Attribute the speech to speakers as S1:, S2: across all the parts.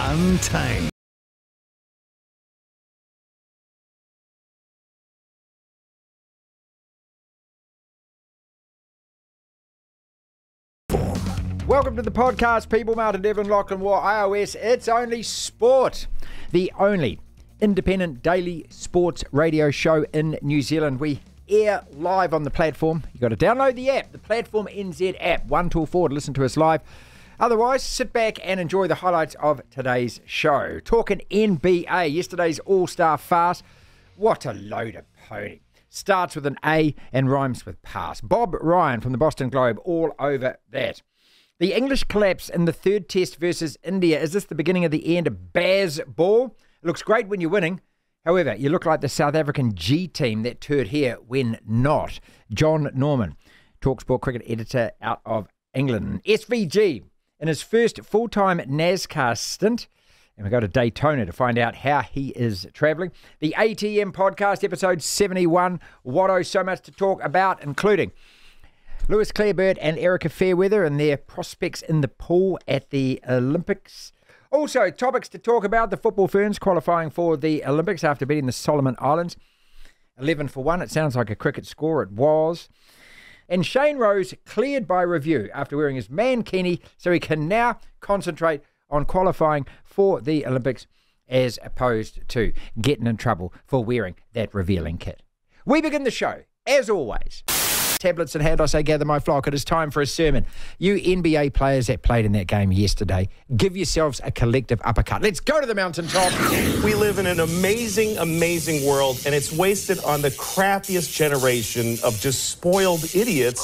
S1: Untamed.
S2: Welcome to the podcast, people. Martin Devlin, Lachlan War, iOS. It's Only Sport, the only independent daily sports radio show in New Zealand. We air live on the platform. You've got to download the app, the Platform NZ app, 1 till 4 to listen to us live. Otherwise, sit back and enjoy the highlights of today's show. Talking NBA, yesterday's All-Star Fast. What a load of pony. Starts with an A and rhymes with pass. Bob Ryan from the Boston Globe all over that. The English collapse in the third test versus India. Is this the beginning of the end of Baz ball? It looks great when you're winning. However, you look like the South African G team that toured here when not. Jon Norman, talkSPORT cricket editor out of England. SVG in his first full-time NASCAR stint. And we go to Daytona to find out how he is travelling. The ATM podcast, episode 71. What so much to talk about, including Lewis Clareburt and Erika Fairweather and their prospects in the pool at the Olympics. Also, topics to talk about. The football ferns qualifying for the Olympics after beating the Solomon Islands. 11-1. It sounds like a cricket score. It was. And Shane Rose cleared by review after wearing his mankini, so he can now concentrate on qualifying for the Olympics as opposed to getting in trouble for wearing that revealing kit. We begin the show, as always. Tablets in hand, I say, gather my flock. It is time for a sermon. You NBA players that played in that game yesterday, give yourselves a collective uppercut. Let's go to the mountaintop.
S3: We live in an amazing, amazing world, and it's wasted on the crappiest generation of just spoiled idiots.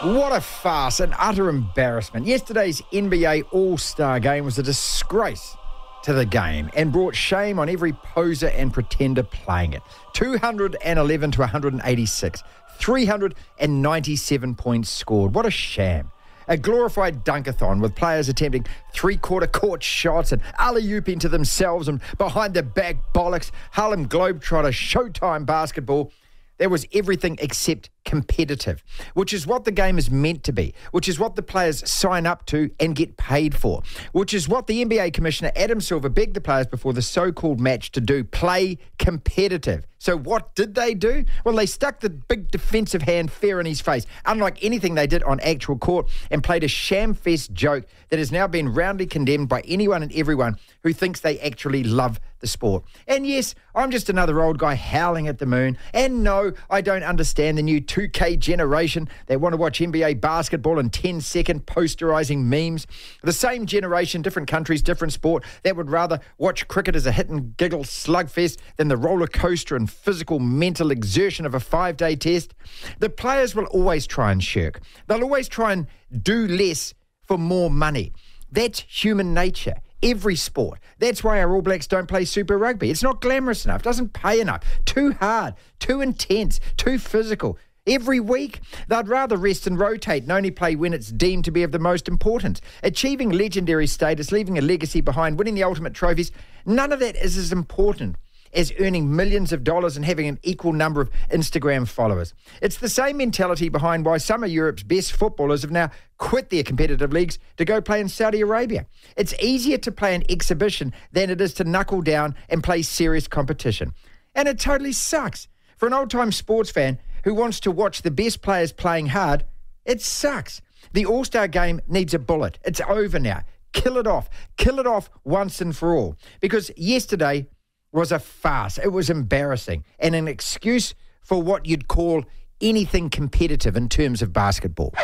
S2: What a farce, an utter embarrassment. Yesterday's NBA All-Star game was a disgrace to the game and brought shame on every poser and pretender playing it. 211 to 186, 397 points scored. What a sham. A glorified dunkathon with players attempting three-quarter court shots and alley-ooping to themselves and behind-the-back bollocks, Harlem Globetrotter Showtime basketball. There was everything except competitive, which is what the game is meant to be, which is what the players sign up to and get paid for, which is what the NBA Commissioner Adam Silver begged the players before the so-called match to do, play competitive. So what did they do? Well, they stuck the big defensive hand fair in his face, unlike anything they did on actual court, and played a sham-fest joke that has now been roundly condemned by anyone and everyone who thinks they actually love the sport. And yes, I'm just another old guy howling at the moon. And no, I don't understand the new 2K generation that want to watch NBA basketball in 10-second posterizing memes. The same generation, different countries, different sport, that would rather watch cricket as a hit and giggle slugfest than the roller coaster and physical mental exertion of a 5-day test. The players will always try and shirk. They'll always try and do less for more money. That's human nature. Every sport. That's why our All Blacks don't play Super Rugby. It's not glamorous enough, doesn't pay enough, too hard, too intense, too physical. Every week, they'd rather rest and rotate and only play when it's deemed to be of the most importance. Achieving legendary status, leaving a legacy behind, winning the ultimate trophies, none of that is as important as earning millions of dollars and having an equal number of Instagram followers. It's the same mentality behind why some of Europe's best footballers have now quit their competitive leagues to go play in Saudi Arabia. It's easier to play an exhibition than it is to knuckle down and play serious competition. And it totally sucks. For an old-time sports fan who wants to watch the best players playing hard, it sucks. The All-Star game needs a bullet. It's over now. Kill it off. Kill it off once and for all. Because yesterday was a farce. It was embarrassing and an excuse for what you'd call anything competitive in terms of basketball.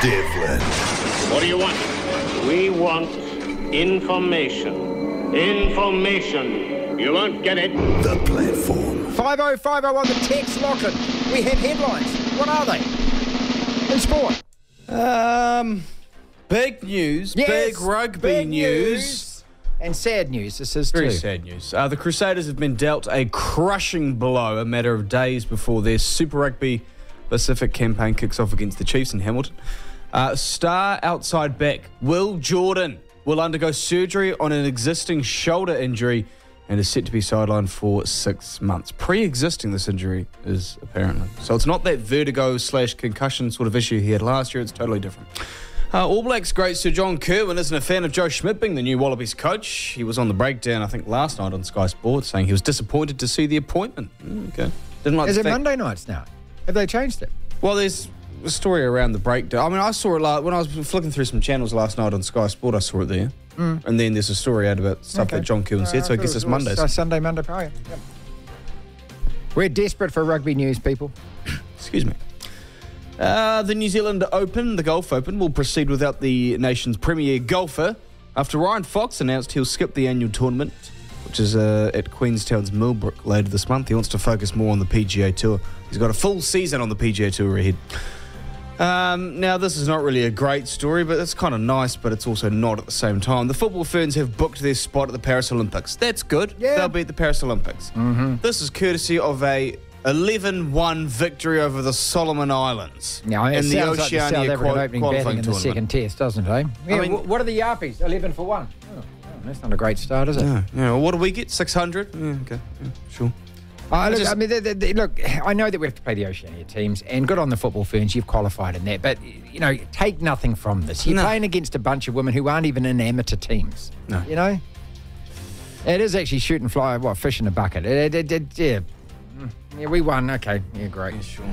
S4: Devlin.
S5: What do you want? We want information. Information. You won't get it.
S4: The Platform.
S2: 5050 on the text, Lachlan. We have headlines. What are they? In sport.
S6: Big news.
S2: Yes,
S6: big rugby
S2: big
S6: news.
S2: And sad news, this is
S6: Very
S2: too.
S6: sad news. The Crusaders have been dealt a crushing blow a matter of days before their Super Rugby Pacific campaign kicks off against the Chiefs in Hamilton. Star outside back Will Jordan will undergo surgery on an existing shoulder injury and is set to be sidelined for 6 months. Pre-existing this injury is apparently. So it's not that vertigo/concussion sort of issue he had last year. It's totally different. All Blacks great Sir John Kirwan isn't a fan of Joe Schmidt being the new Wallabies coach. He was on the breakdown, I think, last night on Sky Sports, saying he was disappointed to see the appointment. Okay. Didn't like
S2: Is
S6: the
S2: it
S6: fact-
S2: Monday nights now? Have they changed it?
S6: Well, there's a story around the breakdown. I mean, I saw it when I was flicking through some channels last night on Sky Sport. I saw it there. And then there's a story out about stuff that John Kirwan said, so I guess it's Mondays.
S2: Sunday, Monday. Oh, yeah. Yep. We're desperate for rugby news, people.
S6: Excuse me. The New Zealand Open, the Golf Open, will proceed without the nation's premier golfer after Ryan Fox announced he'll skip the annual tournament, which is at Queenstown's Millbrook later this month. He wants to focus more on the PGA Tour. He's got a full season on the PGA Tour ahead. Now, this is not really a great story, but it's kind of nice, but it's also not at the same time. The football ferns have booked their spot at the Paris Olympics. That's good.
S2: Yeah.
S6: They'll be at the Paris Olympics. This is courtesy of a 11-1 victory over the Solomon Islands
S2: Now, it
S6: in the
S2: sounds like the South
S6: Oceania
S2: African opening
S6: qualifying
S2: batting in the
S6: tournament.
S2: second test, doesn't it? Eh? Yeah,
S6: I mean-
S2: what are the Yarpies? 11 for 1. Oh, that's not a great start, is it?
S6: Yeah, well, what do we get? 600? Yeah, okay, yeah, sure.
S2: Look, I mean, look, I know that we have to play the Oceania teams, and good on the football ferns, you've qualified in that, but, you know, take nothing from this. You're playing against a bunch of women who aren't even in amateur teams.
S6: No.
S2: You know? It is actually shoot and fly, fish in a bucket. Yeah. Yeah, we won. Okay. Yeah, great.
S6: Sure.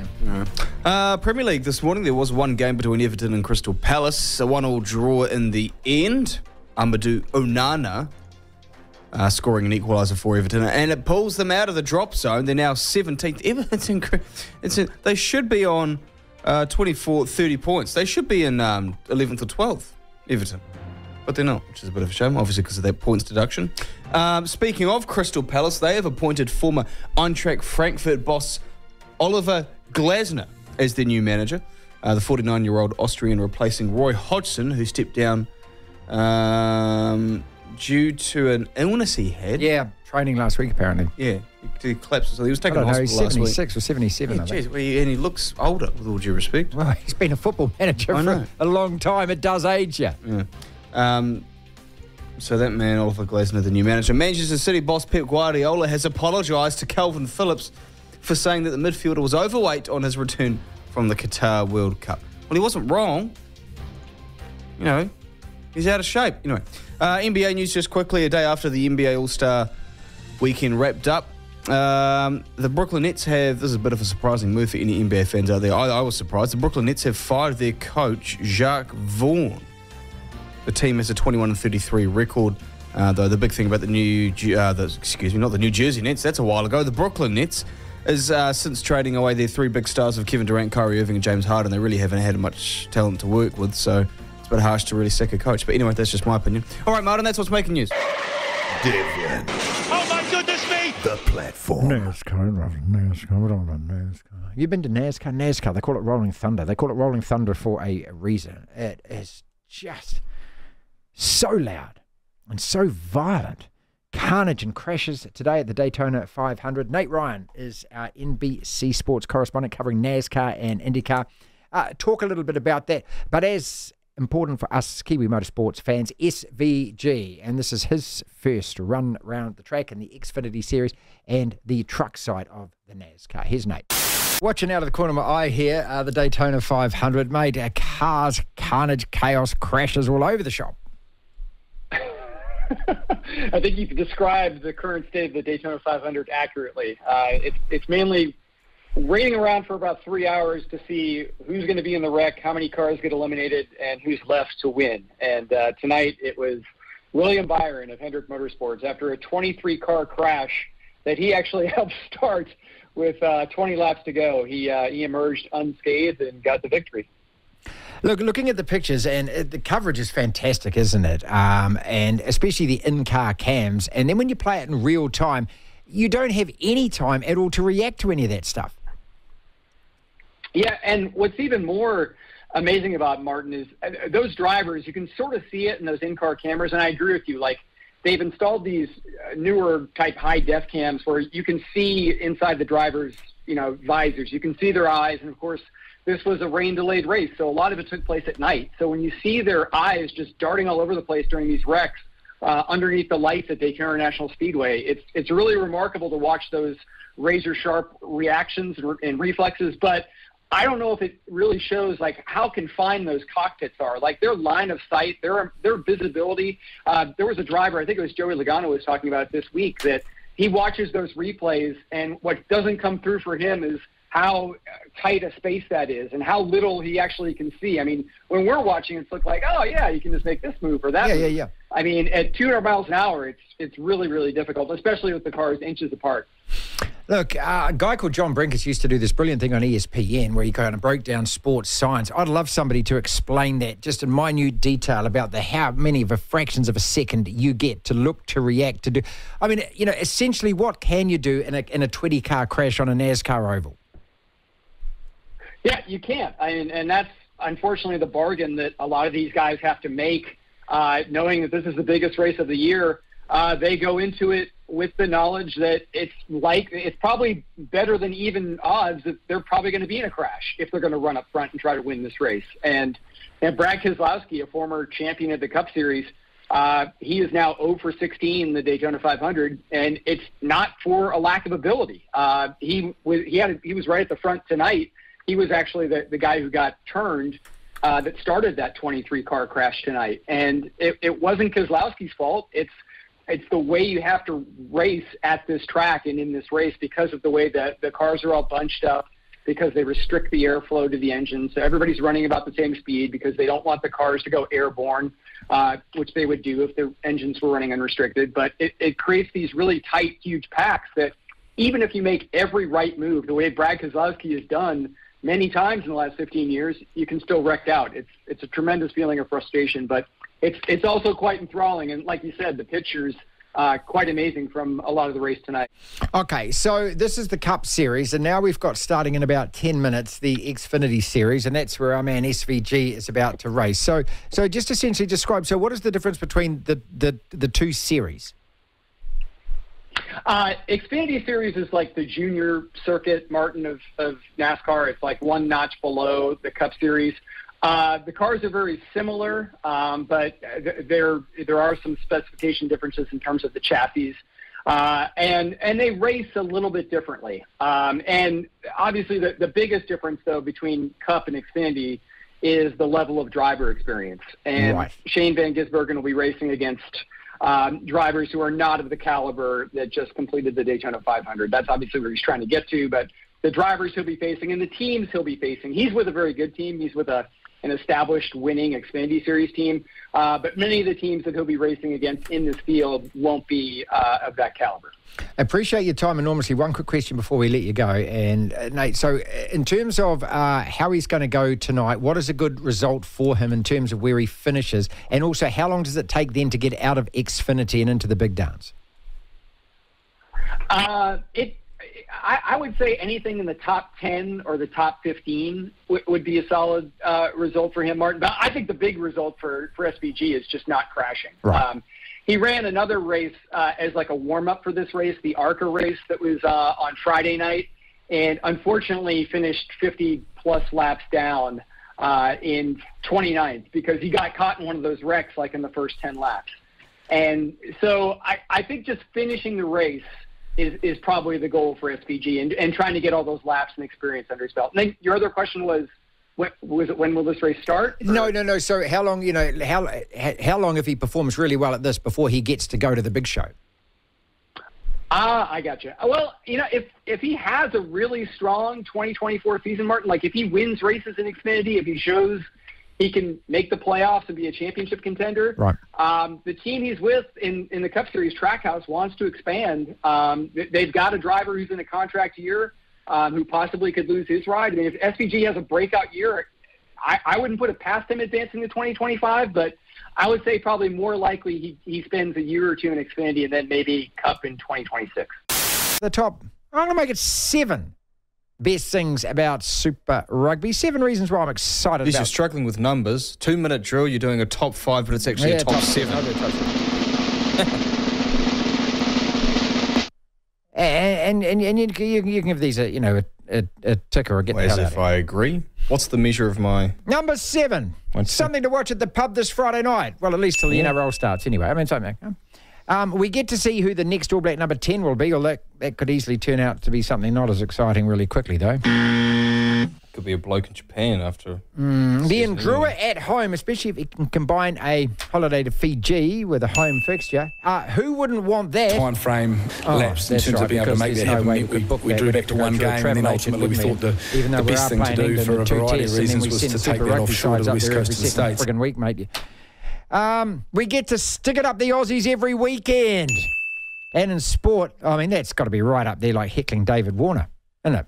S6: Premier League this morning, there was one game between Everton and Crystal Palace, a 1-1 draw in the end. Amadou Onana scoring an equaliser for Everton, and it pulls them out of the drop zone. They're now 17th. They should be on 30 points. They should be in 11th or 12th, Everton. But they're not, which is a bit of a shame, obviously, because of that points deduction. Speaking of Crystal Palace, they have appointed former Eintracht Frankfurt boss Oliver Glasner as their new manager. The 49-year-old Austrian replacing Roy Hodgson, who stepped down due to an illness he had.
S2: Yeah, training last week, apparently.
S6: Yeah, he collapsed. So he was taken to
S2: I don't know,
S6: hospital
S2: he's
S6: last week.
S2: 76 or 77,
S6: Yeah,
S2: I think.
S6: geez, and he looks older, with all due respect.
S2: Well, he's been a football manager
S6: I
S2: for
S6: know.
S2: a long time. It does age you.
S6: Yeah. So that man, Oliver Glasner, the new manager. Manchester City boss Pep Guardiola has apologised to Calvin Phillips for saying that the midfielder was overweight on his return from the Qatar World Cup. Well, he wasn't wrong. You know, he's out of shape. Anyway, NBA news just quickly. A day after the NBA All-Star weekend wrapped up, the Brooklyn Nets have, this is a bit of a surprising move for any NBA fans out there. I was surprised. The Brooklyn Nets have fired their coach, Jacques Vaughn. The team has a 21-33 record, though the big thing about not the New Jersey Nets, that's a while ago. The Brooklyn Nets is since trading away their three big stars of Kevin Durant, Kyrie Irving and James Harden. They really haven't had much talent to work with, so it's a bit harsh to really sack a coach. But anyway, that's just my opinion. All right, Martin, that's what's making news.
S4: Devlin,
S5: Oh my goodness me!
S4: the platform.
S2: NASCAR. You've been to NASCAR? NASCAR, they call it Rolling Thunder. They call it Rolling Thunder for a reason. It is just so loud and so violent. Carnage and crashes today at the Daytona 500. Nate Ryan is our NBC Sports correspondent covering NASCAR and IndyCar. Talk a little bit about that. But as important for us Kiwi Motorsports fans, SVG, and this is his first run around the track in the Xfinity series and the truck side of the NASCAR. Here's Nate. Watching out of the corner of my eye here, the Daytona 500, mate. Cars, carnage, chaos, crashes all over the shop.
S1: I think you can describe the current state of the Daytona 500 accurately. It's mainly waiting around for about 3 hours to see who's going to be in the wreck, how many cars get eliminated, and who's left to win. And tonight it was William Byron of Hendrick Motorsports. After a 23-car crash that he actually helped start with 20 laps to go, he emerged unscathed and got the victory.
S2: Look, looking at the pictures, and the coverage is fantastic, isn't it? And especially the in-car cams. And then when you play it in real time, you don't have any time at all to react to any of that stuff.
S1: Yeah, and what's even more amazing about Martin is those drivers, you can sort of see it in those in-car cameras, and I agree with you. Like, they've installed these newer type high-def cams where you can see inside the drivers' visors. You can see their eyes, and, of course, this was a rain-delayed race, so a lot of it took place at night. So when you see their eyes just darting all over the place during these wrecks underneath the lights at Daytona International Speedway, it's really remarkable to watch those razor-sharp reactions and reflexes. But I don't know if it really shows like how confined those cockpits are, like their line of sight, their visibility. There was a driver, I think it was Joey Logano was talking about it this week, that he watches those replays, and what doesn't come through for him is how tight a space that is and how little he actually can see. I mean, when we're watching, it's like, oh, yeah, you can just make this move or that move.
S2: Yeah.
S1: I mean, at 200 miles an hour, it's really, really difficult, especially with the cars inches apart.
S2: Look, a guy called John Brinkus used to do this brilliant thing on ESPN where he kind of broke down sports science. I'd love somebody to explain that just in minute detail about how many of a fractions of a second you get to look, to react, to do. I mean, essentially what can you do in a 20-car crash on a NASCAR oval?
S1: Yeah, you can't. I mean, and that's unfortunately the bargain that a lot of these guys have to make, knowing that this is the biggest race of the year. They go into it with the knowledge that it's probably better than even odds that they're probably going to be in a crash if they're going to run up front and try to win this race. And Brad Keselowski, a former champion of the Cup Series, he is now 0 for 16 in the Daytona 500, and it's not for a lack of ability. He was right at the front tonight. He was actually the guy who got turned that started that 23-car crash tonight. And it wasn't Keselowski's fault. It's the way you have to race at this track and in this race because of the way that the cars are all bunched up, because they restrict the airflow to the engine. So everybody's running about the same speed because they don't want the cars to go airborne, which they would do if their engines were running unrestricted. But it creates these really tight, huge packs that even if you make every right move, the way Brad Keselowski has done many times in the last 15 years, you can still wreck out. It's a tremendous feeling of frustration, but it's also quite enthralling. And like you said, the pictures quite amazing from a lot of the race tonight.
S2: Okay, so this is the Cup Series, and now we've got, starting in about 10 minutes, the Xfinity Series, and that's where our man SVG is about to race. So just essentially describe, so what is the difference between the two series?
S1: Xfinity Series is like the junior circuit, Martin, of NASCAR. It's like one notch below the Cup Series. The cars are very similar, but there are some specification differences in terms of the chassis, and they race a little bit differently. And obviously the biggest difference, though, between Cup and Xfinity is the level of driver experience. And right. Shane van Gisbergen will be racing against drivers who are not of the caliber that just completed the Daytona 500. That's obviously where he's trying to get to, but the drivers he'll be facing and the teams he'll be facing. He's with a very good team. He's with an established winning Xfinity Series team, but many of the teams that he'll be racing against in this field won't be of that caliber.
S2: I appreciate your time enormously. One quick question before we let you go. And Nate, so in terms of how he's going to go tonight, what is a good result for him in terms of where he finishes? And also, how long does it take then to get out of Xfinity and into the big dance?
S1: I would say anything in the top 10 or the top 15 would be a solid result for him, Martin. But I think the big result for SVG is just not crashing.
S2: Right.
S1: He ran another race as like a warm-up for this race, the ARCA race that was on Friday night, and unfortunately finished 50-plus laps down in 29th because he got caught in one of those wrecks like in the first 10 laps. And so I think just finishing the race is probably the goal for SVG and trying to get all those laps and experience under his belt. And then your other question was when will this race start? Or?
S2: No. So how long, how long if he performs really well at this before he gets to go to the big show?
S1: I got you. Well, if he has a really strong 2024 season, Martin, like if he wins races in Xfinity, if he shows he can make the playoffs and be a championship contender.
S2: Right.
S1: The team he's with in the Cup Series Trackhouse wants to expand. They've got a driver who's in a contract year who possibly could lose his ride. I mean, if SVG has a breakout year, I wouldn't put it past him advancing to 2025, but I would say probably more likely he spends a year or two in Xfinity and then maybe Cup in 2026.
S2: The top, I'm going to make it 7. Best things about Super Rugby. 7 reasons why I'm excited about.
S6: You're struggling with numbers. 2-minute drill, you're doing a top 5, but it's actually a top 7.
S2: And you can give these a ticker or get the hell out of it.
S6: If I agree. What's the measure of my...
S2: Number 7. Something to watch at the pub this Friday night. Well, at least till the NRL starts anyway. I mean, something. We get to see who the next All Black number 10 will be, or that could easily turn out to be something not as exciting really quickly, though.
S6: could be a bloke in Japan after.
S2: The Drua at home, especially if it can combine a holiday to Fiji with a home fixture. Who wouldn't want that?
S7: Time frame lapse in terms of being able to make that happen. We drew back to one game, and then ultimately we thought the best thing to do for a variety of reasons was to take that offshore to the west coast of the States.
S2: Friggin' week, mate. We get to stick it up the Aussies every weekend. And in sport, I mean, that's got to be right up there like heckling David Warner, isn't it?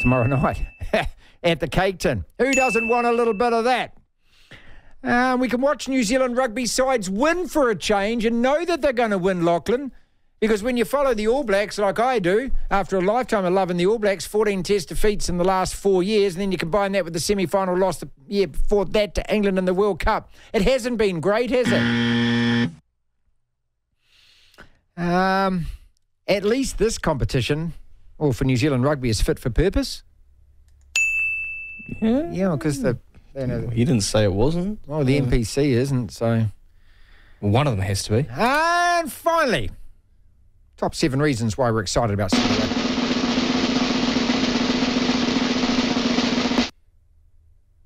S2: Tomorrow night at the Cake Tin. Who doesn't want a little bit of that? We can watch New Zealand rugby sides win for a change and know that they're going to win, Lachlan. Because when you follow the All Blacks like I do, after a lifetime of loving the All Blacks, 14 test defeats in the last 4 years, and then you combine that with the semi-final loss the year before that to England in the World Cup. It hasn't been great, has it? At least this competition, for New Zealand rugby, is fit for purpose. Yeah, because
S6: you didn't say it wasn't.
S2: Well, the NPC isn't, so...
S6: Well, one of them has to be.
S2: And finally, top 7 reasons why we're excited about Super Rugby.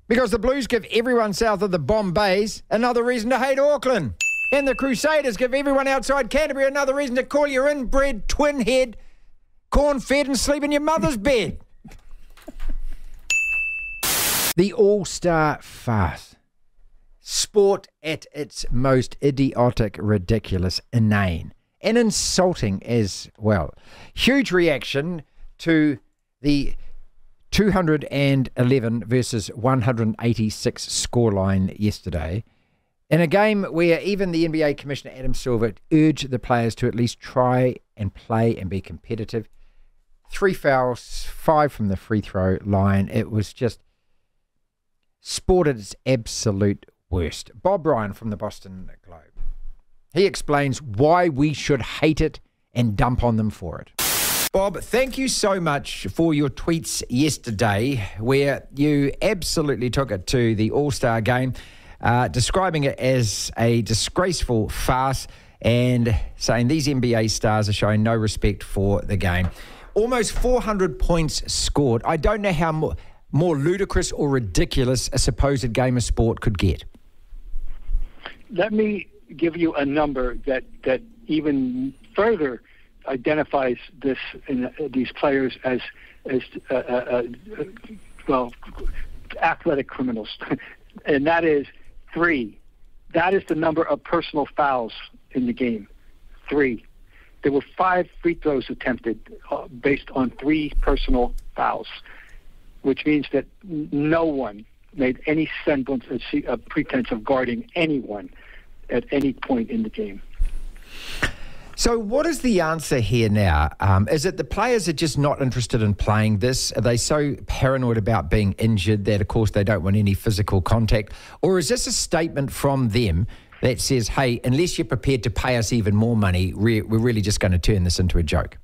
S2: Because the Blues give everyone south of the Bombays another reason to hate Auckland. And the Crusaders give everyone outside Canterbury another reason to call your inbred twin head corn-fed and sleep in your mother's bed. The All-Star Farce. Sport at its most idiotic, ridiculous, inane, and insulting as well. Huge reaction to the 211 versus 186 scoreline yesterday. In a game where even the NBA Commissioner Adam Silver urged the players to at least try and play and be competitive. 3 fouls, 5 from the free throw line. It was just sport at its absolute worst. Bob Ryan from the Boston Globe. He explains why we should hate it and dump on them for it. Bob, thank you so much for your tweets yesterday where you absolutely took it to the All-Star game. Describing it as a disgraceful farce and saying these NBA stars are showing no respect for the game. Almost 400 points scored. I don't know how more ludicrous or ridiculous a supposed game of sport could get.
S8: Let me give you a number that even further identifies these players as athletic criminals, and that is 3. That is the number of personal fouls in the game. 3. There were 5 free throws attempted based on 3 personal fouls, which means that no one made any semblance of pretense of guarding anyone at any point in the game.
S2: So what is the answer here now? Is it the players are just not interested in playing this? Are they so paranoid about being injured that, of course, they don't want any physical contact? Or is this a statement from them that says, hey, unless you're prepared to pay us even more money, we're really just going to turn this into a joke?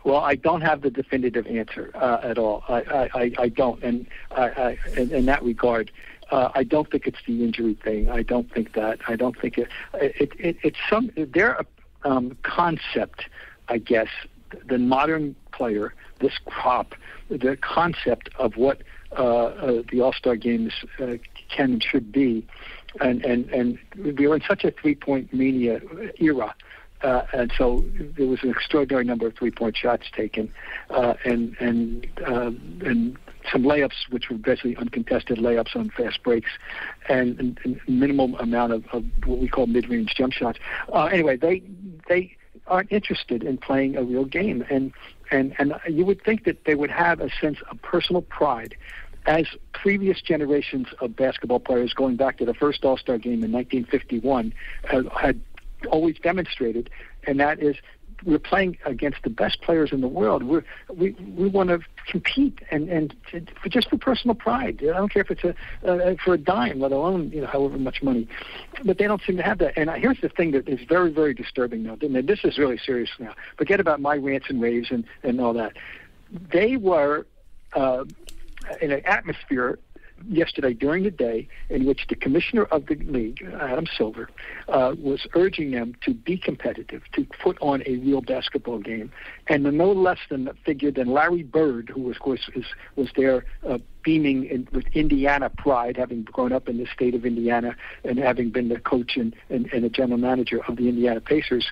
S8: Well, I don't have the definitive answer at all. I don't. And in that regard, I don't think it's the injury thing. I don't think that. I don't think it's some their concept, I guess, the modern player, this crop, the concept of what the All-Star games can and should be. And we were in such a three-point mania era. And so there was an extraordinary number of three-point shots taken, and some layups, which were basically uncontested layups on fast breaks, and minimal amount of what we call mid-range jump shots. Anyway, they aren't interested in playing a real game, and you would think that they would have a sense of personal pride, as previous generations of basketball players, going back to the first All-Star game in 1951, had always demonstrated, and that is we're playing against the best players in the world. We want to compete and just for personal pride. I don't care if it's for a dime, let alone however much money. But they don't seem to have that. And here's the thing that is very, very disturbing now. And this is really serious now. Forget about my rants and raves and all that. They were in an atmosphere yesterday during the day in which the commissioner of the league, Adam Silver, was urging them to be competitive, to put on a real basketball game, and no less than figure than Larry Bird, who of course was there beaming with Indiana pride, having grown up in the state of Indiana and having been the coach and the general manager of the Indiana Pacers.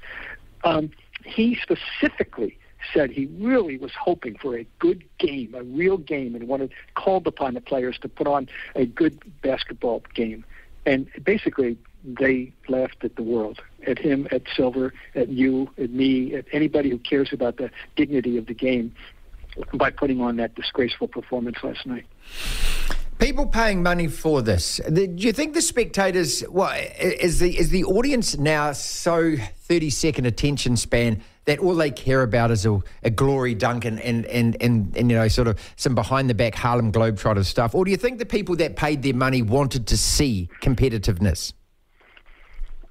S8: He specifically said he really was hoping for a good game, a real game, and called upon the players to put on a good basketball game. And basically, they laughed at the world, at him, at Silver, at you, at me, at anybody who cares about the dignity of the game, by putting on that disgraceful performance last night.
S2: People paying money for this. Do you think the spectators, is the audience now so 30-second attention span that all they care about is a glory dunk and sort of some behind-the-back Harlem Globetrotter stuff? Or do you think the people that paid their money wanted to see competitiveness?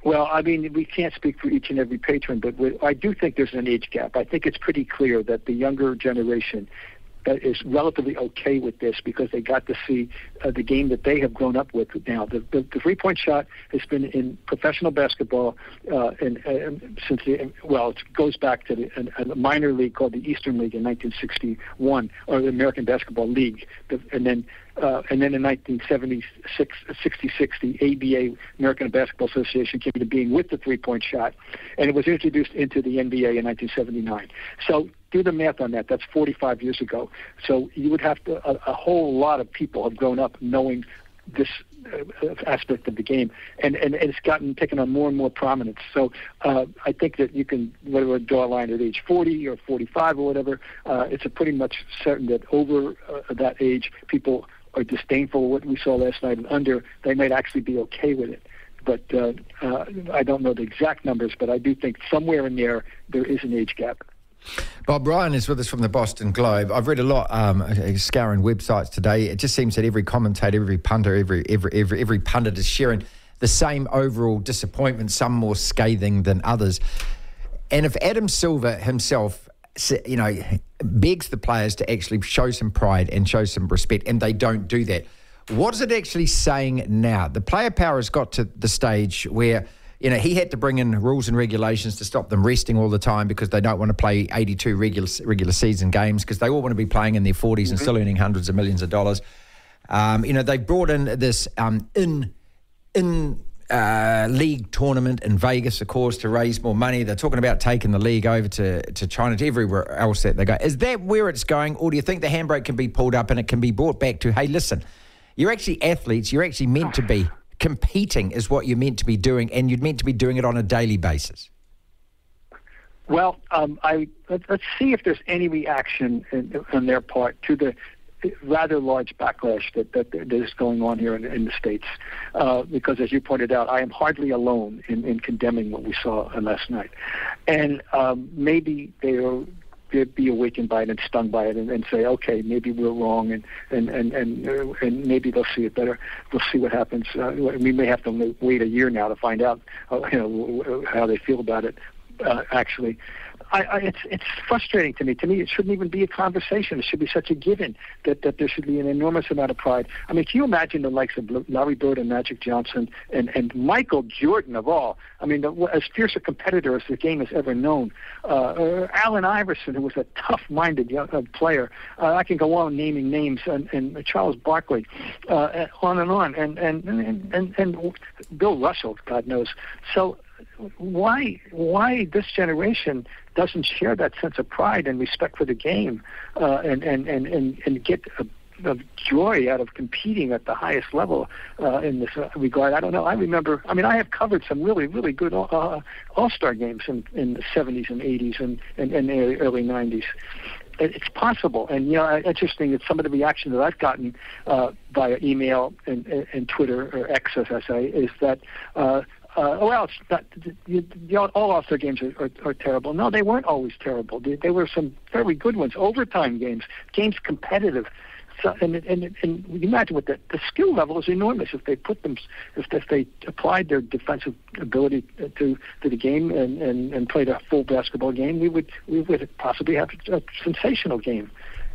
S8: Well, I mean, we can't speak for each and every patron, but I do think there's an age gap. I think it's pretty clear that the younger generation is relatively okay with this because they got to see the game that they have grown up with now. The three-point shot has been in professional basketball it goes back to a minor league called the Eastern League in 1961, or the American Basketball League, and then in 1966, the ABA, American Basketball Association, came into being with the three-point shot, and it was introduced into the NBA in 1979. So do the math on that. That's 45 years ago. So you would have to, a whole lot of people have grown up knowing this aspect of the game, and it's taken on more and more prominence. So I think that you can draw a line at age 40 or 45 or whatever. It's pretty much certain that over that age, people are disdainful of what we saw last night, and under, they might actually be okay with it. But I don't know the exact numbers, but I do think somewhere in there is an age gap.
S2: Bob Ryan is with us from the Boston Globe. I've read a lot scouring websites today. It just seems that every commentator, every punter, every pundit is sharing the same overall disappointment, some more scathing than others. And if Adam Silver himself, begs the players to actually show some pride and show some respect, and they don't do that, what is it actually saying now? The player power has got to the stage where he had to bring in rules and regulations to stop them resting all the time because they don't want to play 82 regular season games because they all want to be playing in their 40s and still earning hundreds of millions of dollars. They brought in this league tournament in Vegas, of course, to raise more money. They're talking about taking the league over to China, to everywhere else that they go. Is that where it's going, or do you think the handbrake can be pulled up and it can be brought back to, hey, listen, you're actually athletes, you're actually meant to be competing is what you're meant to be doing, and you're meant to be doing it on a daily basis?
S8: Well, let's see if there's any reaction on their part to the rather large backlash that is going on here in the States. Because, as you pointed out, I am hardly alone in condemning what we saw last night. And maybe they'll be awakened by it and stung by it and say, okay, maybe we're wrong, and maybe they'll see it better. We'll see what happens. We may have to wait a year now to find out how they feel about it. Actually, it's frustrating to me. To me, it shouldn't even be a conversation. It should be such a given that there should be an enormous amount of pride. I mean, can you imagine the likes of Larry Bird and Magic Johnson and Michael Jordan of all? I mean, as fierce a competitor as the game has ever known. Or Allen Iverson, who was a tough-minded young player. I can go on naming names, and Charles Barkley, on and on, and Bill Russell, God knows. So why this generation doesn't share that sense of pride and respect for the game, and get a joy out of competing at the highest level in this regard? I don't know. I remember. I mean, I have covered some really, really good All-Star games in the 70s and 80s and the early 90s. It's possible, and interesting that some of the reaction that I've gotten via email and Twitter, or X as I say, is that it's not, all All-Star games are terrible. No, they weren't always terrible. They were some very good ones. Overtime games competitive. So, and you imagine what the skill level is enormous if they if they applied their defensive ability to the game and played a full basketball game. We would possibly have a sensational game.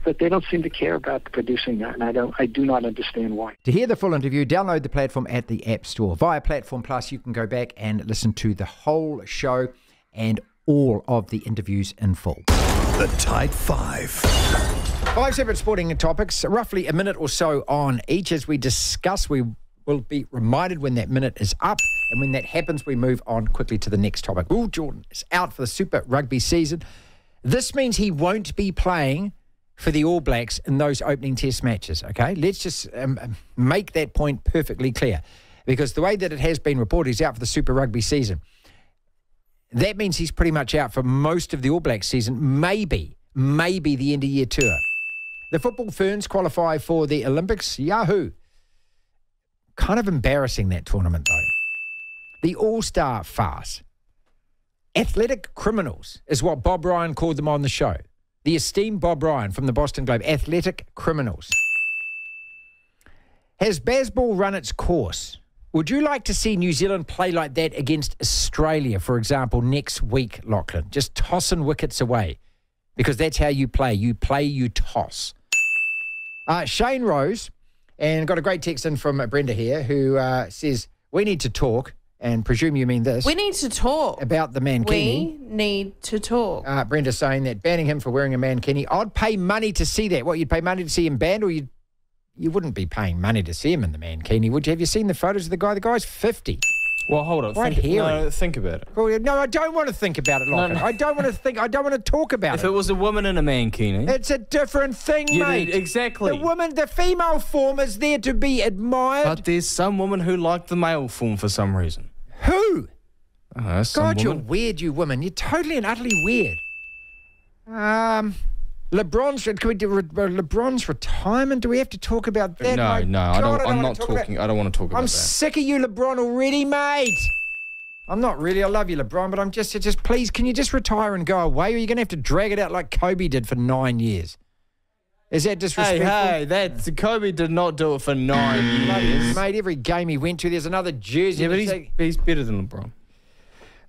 S8: But they don't seem to care about producing that, and I do not understand why.
S2: To hear the full interview, download the platform at the App Store. Via Platform Plus, you can go back and listen to the whole show and all of the interviews in full.
S4: The Tight Five.
S2: 5 separate sporting topics, roughly a minute or so on each. As we discuss, we will be reminded when that minute is up, and when that happens, we move on quickly to the next topic. Will Jordan is out for the Super Rugby season. This means he won't be playing for the All Blacks in those opening test matches, okay? Let's just make that point perfectly clear, because the way that it has been reported, he's out for the Super Rugby season. That means he's pretty much out for most of the All Blacks season, maybe the end-of-year tour. The football ferns qualify for the Olympics. Yahoo! Kind of embarrassing, that tournament, though. The All-Star farce. Athletic criminals is what Bob Ryan called them on the show. The esteemed Bob Ryan from the Boston Globe. Athletic criminals. Has Bazball run its course? Would you like to see New Zealand play like that against Australia, for example, next week, Lachlan? Just tossing wickets away. Because that's how you play. You play, you toss. Shane Rose, and got a great text in from Brenda here, who says, we need to talk, and presume you mean this.
S9: We need to talk.
S2: About the mankini.
S9: We need to talk.
S2: Brenda saying that banning him for wearing a mankini, I'd pay money to see that. What, you'd pay money to see him banned, or you wouldn't be paying money to see him in the mankini, would you? Have you seen the photos of the guy? The guy's 50.
S6: Well, hold on. Think about it.
S2: Well, no, I don't want to think about it, Lachlan. No. I don't want to think. I don't want to talk about it.
S6: If it was a woman in a mankini,
S2: it's a different thing, mate.
S6: Exactly.
S2: The female form is there to be admired.
S6: But there's some women who like the male form for some reason.
S2: Who?
S6: God,
S2: you're weird, you women. You're totally and utterly weird. LeBron's retirement. Do we have to talk about that?
S6: No, I don't want to talk about that.
S2: I'm sick of you, LeBron, already, mate. I'm not really. I love you, LeBron, but I'm just please, can you just retire and go away, or are you going to have to drag it out like Kobe did for 9 years? Is that disrespectful?
S6: Kobe did not do it for 9 years.
S2: Mate, every game he went to, there's another jersey.
S6: Yeah, but he's better than LeBron.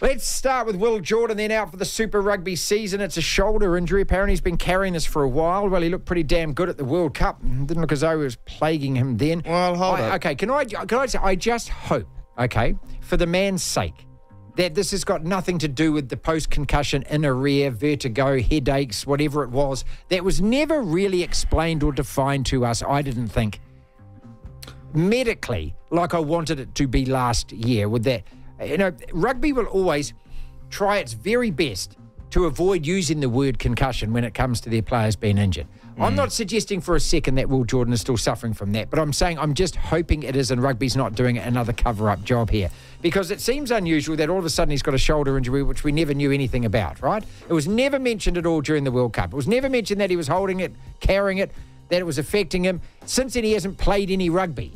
S2: Let's start with Will Jordan, then out for the Super Rugby season. It's a shoulder injury. Apparently he's been carrying this for a while. Well, he looked pretty damn good at the World Cup. Didn't look as though it was plaguing him then.
S6: Well, hold on.
S2: Okay, can I say, I just hope, okay, for the man's sake, that this has got nothing to do with the post-concussion inner ear, vertigo, headaches, whatever it was. That was never really explained or defined to us, I didn't think, medically, like I wanted it to be last year with that. You know, rugby will always try its very best to avoid using the word concussion when it comes to their players being injured. I'm not suggesting for a second that Will Jordan is still suffering from that, but I'm saying I'm just hoping it is and rugby's not doing another cover-up job here, because it seems unusual that all of a sudden he's got a shoulder injury which we never knew anything about, right? It was never mentioned at all during the World Cup. It was never mentioned that he was holding it, carrying it, that it was affecting him. Since then, he hasn't played any rugby.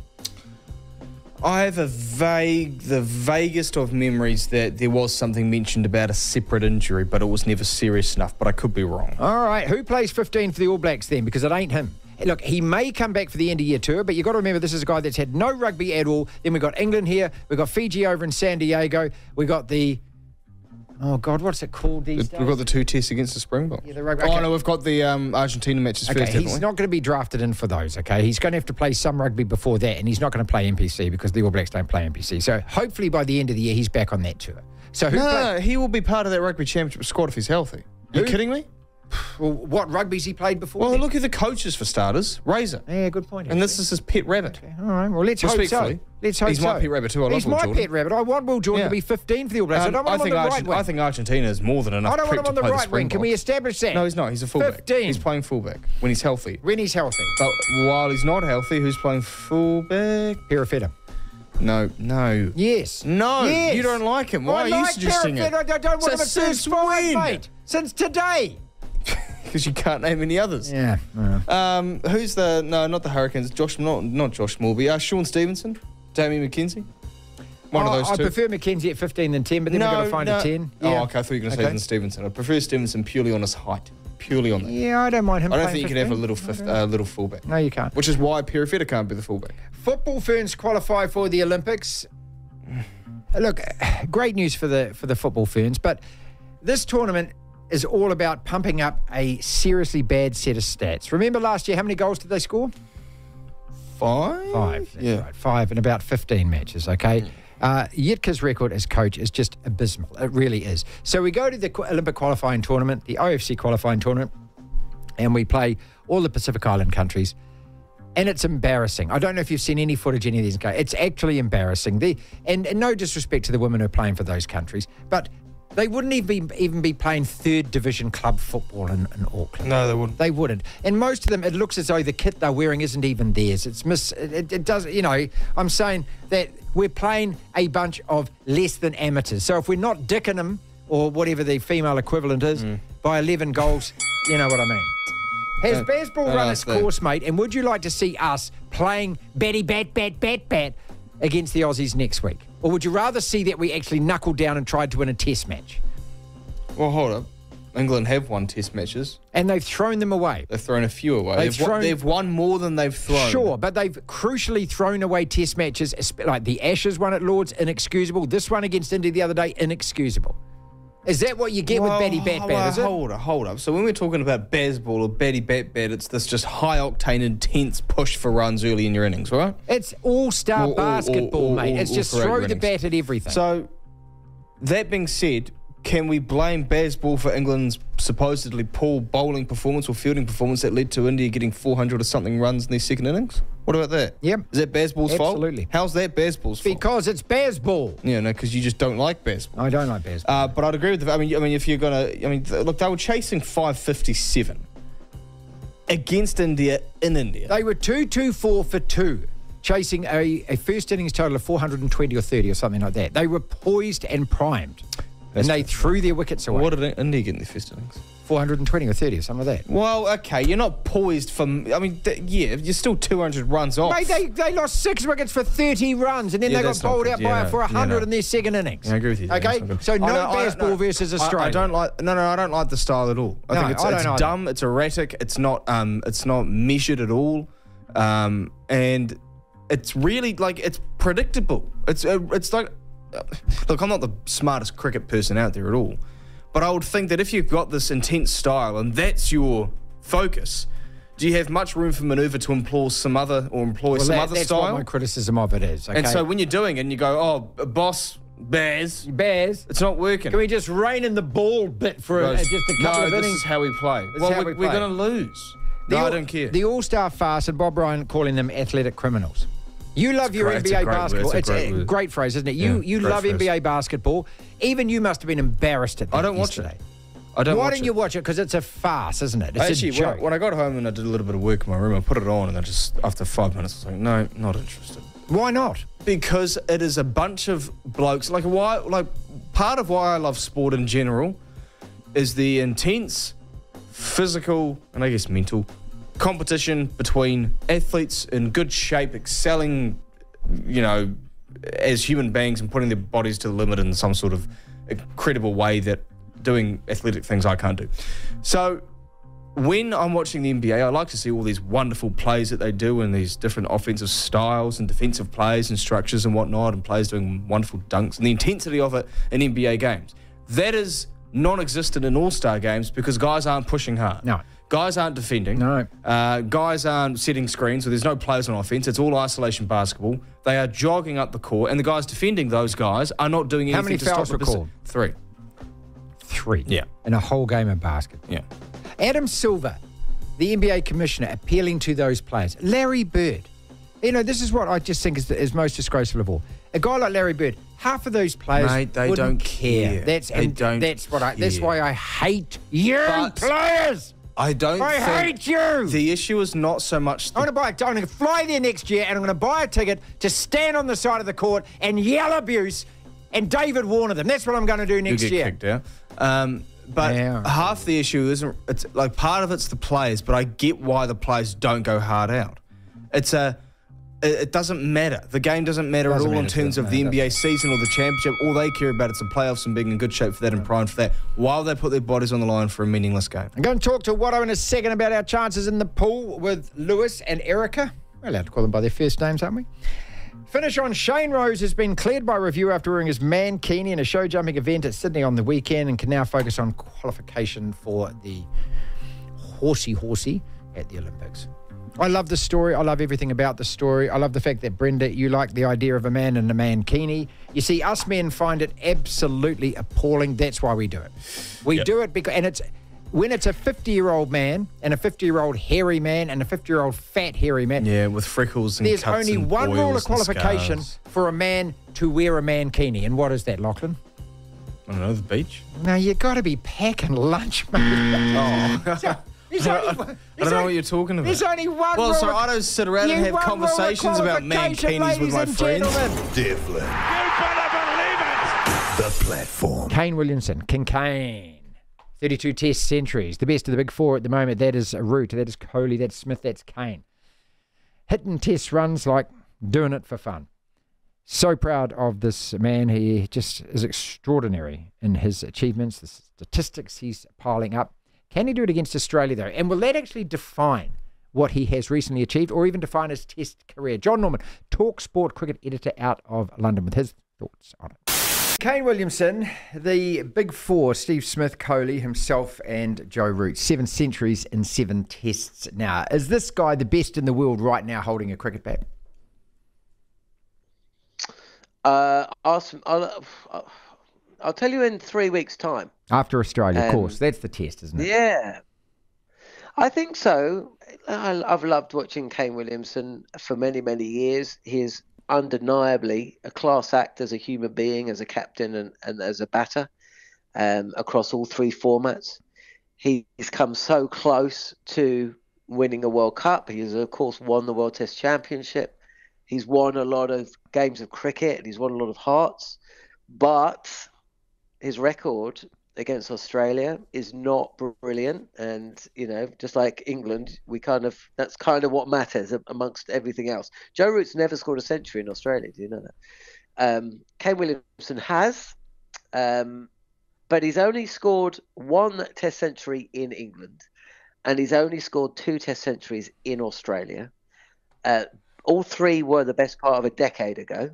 S6: I have the vaguest of memories that there was something mentioned about a separate injury, but it was never serious enough, but I could be wrong.
S2: All right, who plays 15 for the All Blacks then? Because it ain't him. Look, he may come back for the end-of-year tour, but you've got to remember this is a guy that's had no rugby at all. Then we've got England here. We've got Fiji over in San Diego. We've got the... Oh, God, what's it called these days?
S6: We've got the 2 tests against the Springboks.
S2: Yeah, the rugby.
S6: Okay. Oh, no, we've got the Argentina matches first, haven't we?
S2: He's not going to be drafted in for those, okay? He's going to have to play some rugby before that, and he's not going to play NPC because the All Blacks don't play NPC. So hopefully by the end of the year, he's back on that tour. So
S6: he will be part of that rugby championship squad if he's healthy. Are you kidding me?
S2: Well, what rugby's he played before?
S6: Well, look at the coaches for starters. Razor.
S2: Yeah, good point.
S6: And this is his pet rabbit.
S2: Okay. All right, well, let's hope so. Let's hope
S6: he's my pet rabbit too. I love
S2: He's
S6: Will Jordan.
S2: my pet rabbit. I want Will Jordan to be 15 for the All Blacks. I don't want him on the right wing.
S6: I think Argentina is more than enough.
S2: I don't want him on the right wing. Can we establish that?
S6: No, he's not. He's a fullback.
S2: 15.
S6: He's playing fullback when he's healthy.
S2: When he's healthy.
S6: But while he's not healthy, who's playing fullback?
S2: Perifetta.
S6: No.
S2: Yes.
S6: No.
S2: Yes.
S6: You don't like him. Why are you suggesting it?
S2: I don't want him at first five, mate. Since today.
S6: Because you can't name any others.
S2: Yeah.
S6: Who's the... No, not the Hurricanes. Not Josh Morby. Sean Stevenson? Damien McKenzie? One of those two.
S2: I prefer McKenzie at 15 than 10, but then we've got to find a 10.
S6: Yeah. Oh, okay. I thought you were going to say Stevenson. I prefer Stevenson purely on his height. Purely on that.
S2: Yeah, I don't mind him.
S6: I don't think you can have a little fullback.
S2: No, you can't.
S6: Which is why Perifetta can't be the fullback.
S2: Football ferns qualify for the Olympics. Look, great news for the football ferns, but this tournament is all about pumping up a seriously bad set of stats. Remember last year, how many goals did they score?
S6: 5?
S2: 5, that's right. 5 in about 15 matches, okay? Yitka's record as coach is just abysmal. It really is. So we go to the Olympic qualifying tournament, the OFC qualifying tournament, and we play all the Pacific Island countries, and it's embarrassing. I don't know if you've seen any footage of any of these guys. It's actually embarrassing. And no disrespect to the women who are playing for those countries, but they wouldn't even be playing third division club football in Auckland.
S6: No, they wouldn't.
S2: They wouldn't. And most of them, it looks as though the kit they're wearing isn't even theirs. It does, you know, I'm saying that we're playing a bunch of less than amateurs. So if we're not dicking them, or whatever the female equivalent is, by 11 goals, you know what I mean. Has baseball run its course, mate? And would you like to see us playing batty bat against the Aussies next week? Or would you rather see that we actually knuckled down and tried to win a test match?
S6: Well, hold up. England have won test matches.
S2: And they've thrown them away.
S6: They've thrown a few away. They've won more than they've thrown.
S2: Sure, but they've crucially thrown away test matches, like the Ashes one at Lord's, inexcusable. This one against India the other day, inexcusable. Is that what you get with batty bat, is it?
S6: Hold up. So when we're talking about baseball or batty bat, it's this just high-octane, intense push for runs early in your innings, right?
S2: It's all-star basketball, mate. It's just throw the bat at everything.
S6: So, that being said, can we blame baseball for England's supposedly poor bowling performance or fielding performance that led to India getting 400 or something runs in their second innings? What about that?
S2: Yep.
S6: Is that baseball's fault?
S2: Absolutely.
S6: How's that baseball's fault?
S2: Because it's baseball.
S6: Yeah, no, because you just don't like baseball.
S2: I don't like baseball.
S6: But I'd agree with I mean, if you're going to... look, they were chasing 557 against India in India.
S2: They were 2-2-4 for 2, chasing a first innings total of 420 or 30 or something like that. They were poised and primed. And they threw their wickets away.
S6: What did India get in their first innings?
S2: 420 or 30 or something like that.
S6: Well, okay, you're not poised for... you're still 200 runs off.
S2: Mate, they lost 6 wickets for 30 runs, and then they got bowled out for 100 in their second innings.
S6: I agree with you.
S2: Okay, so baseball versus Australia.
S6: I don't like... No, I don't like the style at all. I think it's dumb, it's erratic, it's not measured at all, and it's really, it's predictable. It's like... Look, I'm not the smartest cricket person out there at all, but I would think that if you've got this intense style and that's your focus, do you have much room for manoeuvre to employ some other style?
S2: That's what my criticism of it is. Okay?
S6: And so when you're doing it and you go, oh, boss, Bears, it's not working.
S2: Can we just rein in the ball bit for just a couple of innings?
S6: This is how we play. We're going to lose. I don't care.
S2: The All-Star fast, and Bob Ryan calling them athletic criminals. You love your NBA basketball. It's a great phrase, isn't it? You love NBA basketball. Even you must have been embarrassed at that.
S6: I don't watch it. Why
S2: don't you watch it? Because it's a farce, isn't it? It's a joke.
S6: When I got home and I did a little bit of work in my room, I put it on and I just, after 5 minutes, I was like, no, not interested.
S2: Why not?
S6: Because it is a bunch of blokes. Part of why I love sport in general is the intense, physical, and I guess mental competition between athletes in good shape, excelling, as human beings and putting their bodies to the limit in some sort of incredible way that doing athletic things I can't do. So when I'm watching the NBA, I like to see all these wonderful plays that they do and these different offensive styles and defensive plays and structures and whatnot, and players doing wonderful dunks and the intensity of it in NBA games. That is non-existent in all-star games because guys aren't pushing hard.
S2: No.
S6: Guys aren't defending.
S2: No.
S6: Guys aren't setting screens, so there's no players on offense. It's all isolation basketball. They are jogging up the court, and the guys defending those guys are not doing anything to stop
S2: How many fouls were called?
S6: 3.
S2: 3?
S6: Yeah.
S2: In a whole game of basketball.
S6: Yeah.
S2: Adam Silver, the NBA commissioner, appealing to those players. Larry Bird. This is what I just think is most disgraceful of all. A guy like Larry Bird, half of those players
S6: they don't care.
S2: That's why I hate you players.
S6: I
S2: hate you.
S6: The issue is not so much...
S2: I'm going to fly there next year and I'm going to buy a ticket to stand on the side of the court and yell abuse and David Warner them. That's what I'm going to do next year.
S6: You'll get kicked out. But half the issue isn't... It's like part of it's the players, but I get why the players don't go hard out. It doesn't matter. The game doesn't matter at all in terms of the NBA season or the championship. All they care about is the playoffs and being in good shape for that and primed for that, while they put their bodies on the line for a meaningless game.
S2: I'm going to talk to Watto in a second about our chances in the pool with Lewis and Erika. We're allowed to call them by their first names, aren't we? Finish on Shane Rose has been cleared by review after wearing his mankini in a show jumping event at Sydney on the weekend and can now focus on qualification for the horsey at the Olympics. I love the story. I love everything about the story. I love the fact that, Brenda, you like the idea of a man in a mankini. You see, us men find it absolutely appalling. That's why we do it. We do it because, and it's when it's a 50-year-old man and a 50-year-old hairy man and a 50-year-old fat hairy man.
S6: Yeah, with freckles and
S2: there's
S6: cuts
S2: only
S6: and
S2: one rule of
S6: boils and
S2: qualification
S6: scars.
S2: for a man to wear a mankini. And what is that, Lachlan?
S6: I don't know, the beach?
S2: No, you got to be packing lunch, mate.
S6: I don't know what you're talking about.
S2: There's only one
S6: Well,
S2: rule
S6: so
S2: of-
S6: I don't sit around and
S2: you
S6: have
S2: one
S6: conversations
S2: rule of
S6: about
S2: qualification,
S6: mankinis with my
S2: ladies and
S6: friends.
S2: gentlemen.
S4: Devlin.
S5: You better believe it.
S4: The platform.
S2: Kane Williamson, King Kane. 32 test centuries. The best of the big four at the moment. That is Root, that is Kohli, that's Smith, that's Kane. Hitting test runs like doing it for fun. So proud of this man. He just is extraordinary in his achievements, the statistics he's piling up. Can he do it against Australia, though? And will that actually define what he has recently achieved or even define his test career? Jon Norman, talkSPORT cricket editor out of London, with his thoughts on it. Kane Williamson, the big four, Steve Smith, Kohli, himself and Joe Root. 7 centuries in 7 tests now. Is this guy the best in the world right now holding a cricket bat?
S10: I'll tell you in 3 weeks' time.
S2: After Australia, of course. That's the test, isn't it?
S10: Yeah. I think so. I've loved watching Kane Williamson for many, many years. He is undeniably a class act as a human being, as a captain and as a batter across all 3 formats. He's come so close to winning a World Cup. He has, of course, won the World Test Championship. He's won a lot of games of cricket and he's won a lot of hearts. But his record against Australia is not brilliant. And, you know, just like England, that's kind of what matters amongst everything else. Joe Root's never scored a century in Australia. Do you know that? Kane Williamson has, but he's only scored 1 test century in England and he's only scored 2 test centuries in Australia. All 3 were the best part of a decade ago.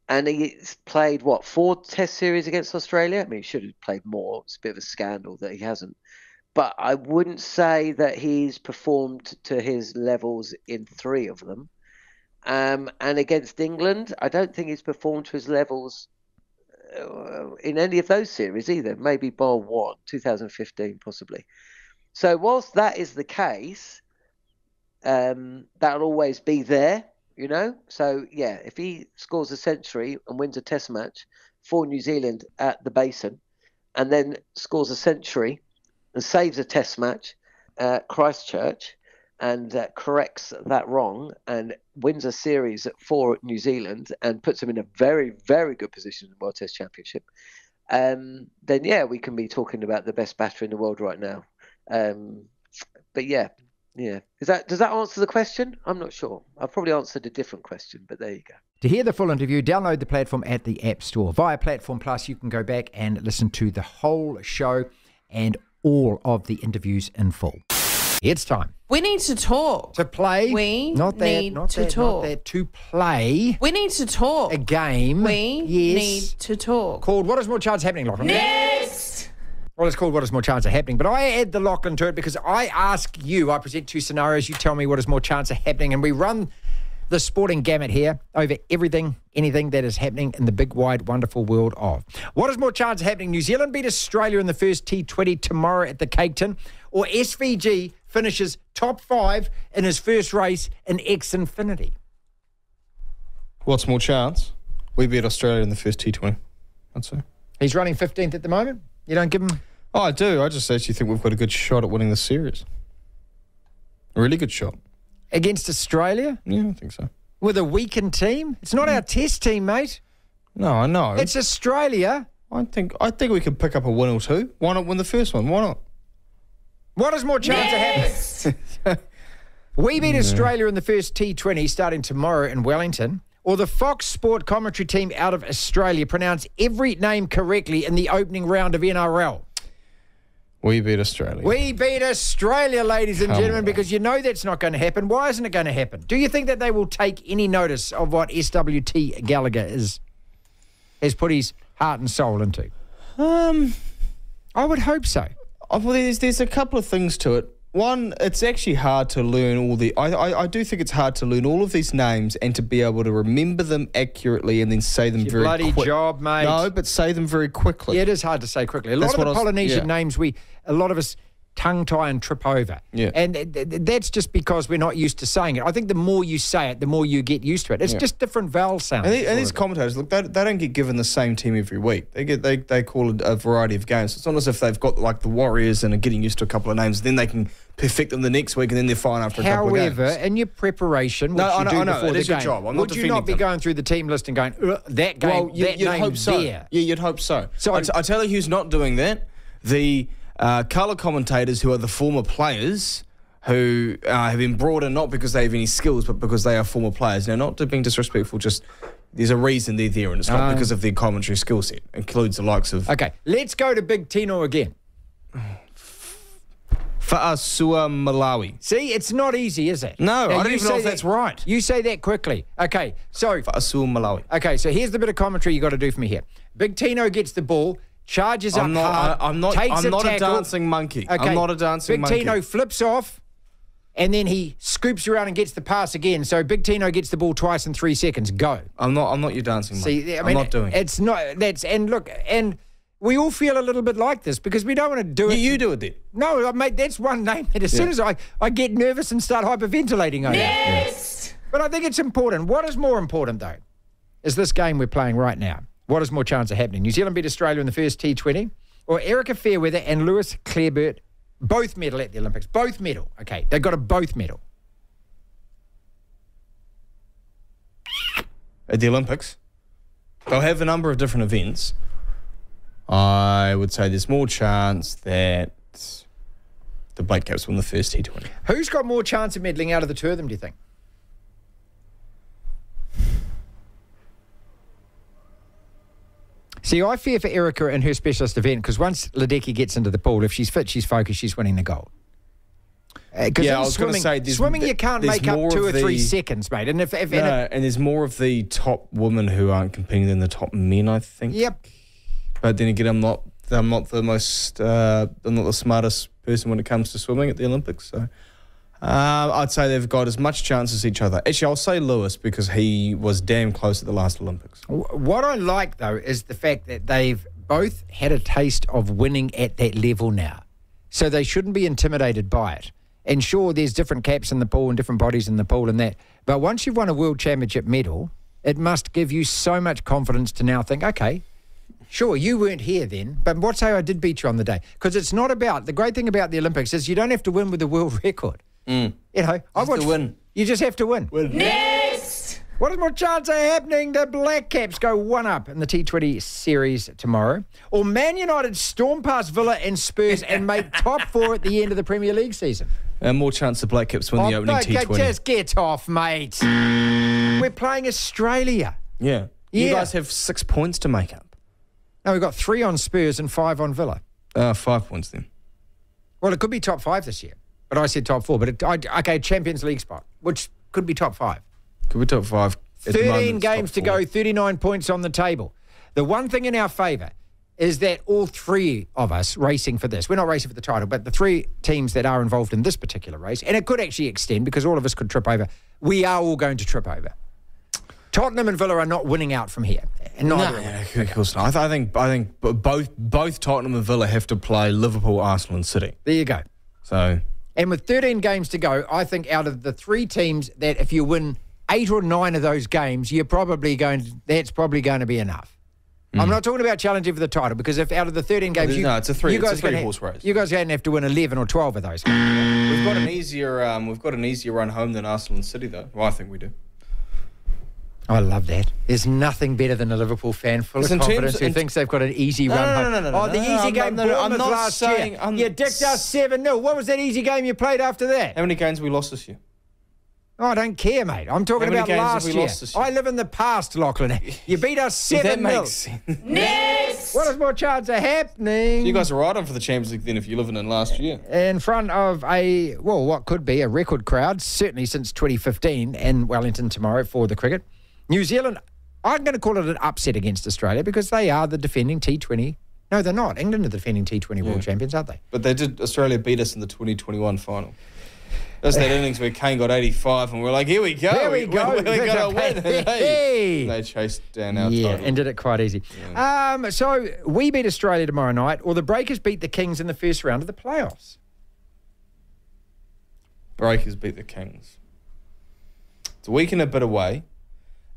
S10: And he's played, 4 test series against Australia? I mean, he should have played more. It's a bit of a scandal that he hasn't. But I wouldn't say that he's performed to his levels in 3 of them. And against England, I don't think he's performed to his levels in any of those series either. Maybe bar 1, 2015 possibly. So whilst that is the case, that'll always be there. You know, so yeah, if he scores a century and wins a test match for New Zealand at the Basin and then scores a century and saves a test match at Christchurch and corrects that wrong and wins a series at 4 at New Zealand and puts him in a very, very good position in the World Test Championship, then yeah, we can be talking about the best batter in the world right now. But yeah. Does that answer the question? I'm not sure. I've probably answered a different question, but there you go.
S2: To hear the full interview, download the platform at the App Store. Via Platform Plus, you can go back and listen to the whole show and all of the interviews in full. It's time.
S9: We need to talk.
S2: To play.
S9: We
S2: not that,
S9: need
S2: not
S9: to
S2: that,
S9: talk.
S2: Not that. To play.
S9: We need to talk.
S2: A game.
S9: We need to talk.
S2: Called What is More Chance of Happening, Lachlan?
S9: Next!
S2: Well, it's called What is More Chance of Happening, but I add the Lachlan to it because I ask you, I present 2 scenarios, you tell me what is more chance of happening, and we run the sporting gamut here over everything, anything that is happening in the big, wide, wonderful world of. What is more chance of happening? New Zealand beat Australia in the first T20 tomorrow at the Cape Town, or SVG finishes top 5 in his first race in Xfinity?
S6: What's more chance? We beat Australia in the first T20, I'd say.
S2: He's running 15th at the moment. You don't give him...
S6: Oh, I do. I just actually think we've got a good shot at winning the series. A really good shot.
S2: Against Australia?
S6: Yeah, I think so.
S2: With a weakened team? It's not our test team, mate.
S6: No, I know.
S2: It's Australia.
S6: I think we could pick up a 1 or 2. Why not win the first one? Why not?
S2: What is more chance of happening? We beat Australia in the first T20 starting tomorrow in Wellington. Or the Fox Sport commentary team out of Australia pronounce every name correctly in the opening round of NRL?
S6: We beat Australia.
S2: We beat Australia, ladies and gentlemen, because you know that's not going to happen. Why isn't it going to happen? Do you think that they will take any notice of what SWT Gallagher has put his heart and soul into? I would hope so.
S6: Well, there's a couple of things to it. One, it's actually hard to learn all the... I do think it's hard to learn all of these names and to be able to remember them accurately and then say them very quickly.
S2: Bloody job, mate.
S6: No, but say them very quickly.
S2: Yeah, it is hard to say quickly. A lot of the Polynesian names, a lot of us tongue-tie and trip over.
S6: Yeah.
S2: And that's just because we're not used to saying it. I think the more you say it, the more you get used to it. It's just different vowel sounds.
S6: And these commentators, look, they don't get given the same team every week. They call it a variety of games. It's not as if they've got like the Warriors and are getting used to a couple of names. Then they can perfect them the next week and then they're fine after a couple of games.
S2: However, in your preparation, which you do before the game,
S6: job. I'm not
S2: would you not be going through the team list and going, that game, that
S6: you'd hope so.
S2: there?
S6: Yeah, you'd hope so. So I tell you who's not doing that. The colour commentators who are the former players who have been brought in not because they have any skills but because they are former players. Now, not to being disrespectful, just there's a reason they're there and it's not because of their commentary skill set. It includes the likes of...
S2: Okay, let's go to Big Tino again.
S6: Fa'asua Malawi.
S2: See, it's not easy, is it?
S6: No,
S2: now,
S6: I don't even know if that's right.
S2: You say that quickly. Okay, so...
S6: Fa'asua Malawi.
S2: Okay, so here's the bit of commentary you got to do for me here. Big Tino gets the ball, charges up hard,
S6: I'm not a dancing monkey.
S2: Okay.
S6: I'm not a dancing monkey.
S2: Big Tino flips off, and then he scoops around and gets the pass again. So Big Tino gets the ball twice in 3 seconds. Go.
S6: I'm not your dancing monkey.
S2: See,
S6: I'm not doing it.
S2: It's not... And look, and... We all feel a little bit like this because we don't want to do it.
S6: You do it then.
S2: No, mate, that's one name. And as soon as I get nervous and start hyperventilating over
S9: Next!
S2: it. But I think it's important. What is more important, though, is this game we're playing right now. What is more chance of happening? New Zealand beat Australia in the first T20, or Erika Fairweather and Lewis Clareburt both medal at the Olympics. Both medal. Okay, they got a both medal.
S6: At the Olympics? They'll have a number of different events. I would say there's more chance that the Black Caps win the first T20.
S2: Who's got more chance of medaling out of the two of them, do you think? See, I fear for Erika in her specialist event because once Ledecky gets into the pool, if she's fit, she's focused, she's winning the gold.
S6: Yeah, I was going to say...
S2: Swimming, you can't make up 2 or 3 seconds, mate. And
S6: and there's more of the top women who aren't competing than the top men, I think.
S2: Yep.
S6: But then again, I'm not the smartest person when it comes to swimming at the Olympics. So I'd say they've got as much chance as each other. Actually, I'll say Lewis because he was damn close at the last Olympics.
S2: What I like, though, is the fact that they've both had a taste of winning at that level now. So they shouldn't be intimidated by it. And sure, there's different caps in the pool and different bodies in the pool and that. But once you've won a World Championship medal, it must give you so much confidence to now think, okay, sure, you weren't here then, but what say I did beat you on the day? Because it's not about... The great thing about the Olympics is you don't have to win with the world record. You know,
S6: win.
S2: You just have to win.
S9: Next!
S2: What is more chance of happening? The Black Caps go 1 up in the T20 series tomorrow. Or Man United storm past Villa and Spurs and make top 4 at the end of the Premier League season.
S6: And more chance the Black Caps win the opening T20.
S2: Just get off, mate. We're playing Australia.
S6: Yeah. You guys have 6 points to make up.
S2: No, we've got 3 on Spurs and 5 on Villa.
S6: 5 points then.
S2: Well, it could be top 5 this year. But I said top 4. But, okay, Champions League spot, which could be top 5.
S6: Could be top 5.
S2: 13 games to go, 39 points on the table. The one thing in our favour is that all 3 of us racing for this, we're not racing for the title, but the 3 teams that are involved in this particular race, and it could actually extend because all of us could trip over, we are all going to trip over. Tottenham and Villa are not winning out from here.
S6: Of course not. I think both Tottenham and Villa have to play Liverpool, Arsenal and City.
S2: There you go.
S6: So,
S2: and with 13 games to go, I think out of the 3 teams that if you win 8 or 9 of those games, that's probably going to be enough. I'm not talking about challenging for the title because if out of the 13 games,
S6: it's a 3-horse race.
S2: You guys are going to have to win 11 or 12 of those.
S6: We've got an easier run home than Arsenal and City though. Well, I think we do.
S2: I love that. There's nothing better than a Liverpool fan full of confidence who thinks they've got an easy run home.
S6: No,
S2: the easy game Bournemouth last year. You dicked us 7-0. What was that easy game you played after that?
S6: How many games we lost this year?
S2: Oh, I don't care, mate. I'm talking about last year. I live in the past, Lachlan. You beat us 7-0.
S6: That makes sense.
S9: Next!
S2: What is more chance of happening?
S6: You guys are right on for the Champions League then if you're living in last year.
S2: In front of what could be a record crowd, certainly since 2015 in Wellington tomorrow for the cricket. New Zealand, I'm going to call it an upset against Australia because they are the defending T20. No, they're not. England are the defending T20 world champions, aren't they?
S6: But Australia beat us in the 2021 final. That's that innings where Kane got 85 and we're like, here we go.
S2: Here we go.
S6: We're going to win. Hey. They chased down our title.
S2: And did it quite easy. Yeah. So we beat Australia tomorrow night, or the Breakers beat the Kings in the first round of the playoffs.
S6: Breakers beat the Kings. It's a week and a bit away.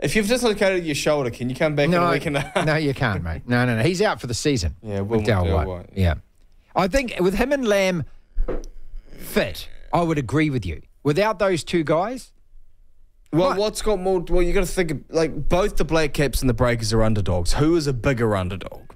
S6: If you've dislocated your shoulder, can you come back in a week and a half?
S2: No, you can't, mate. No. He's out for the season.
S6: Yeah,
S2: with Dale White. Yeah. I think with him and Lamb fit, I would agree with you. Without those two guys...
S6: Well, what's got more... Well, you got to think of, both the Black Caps and the Breakers are underdogs. Who is a bigger underdog?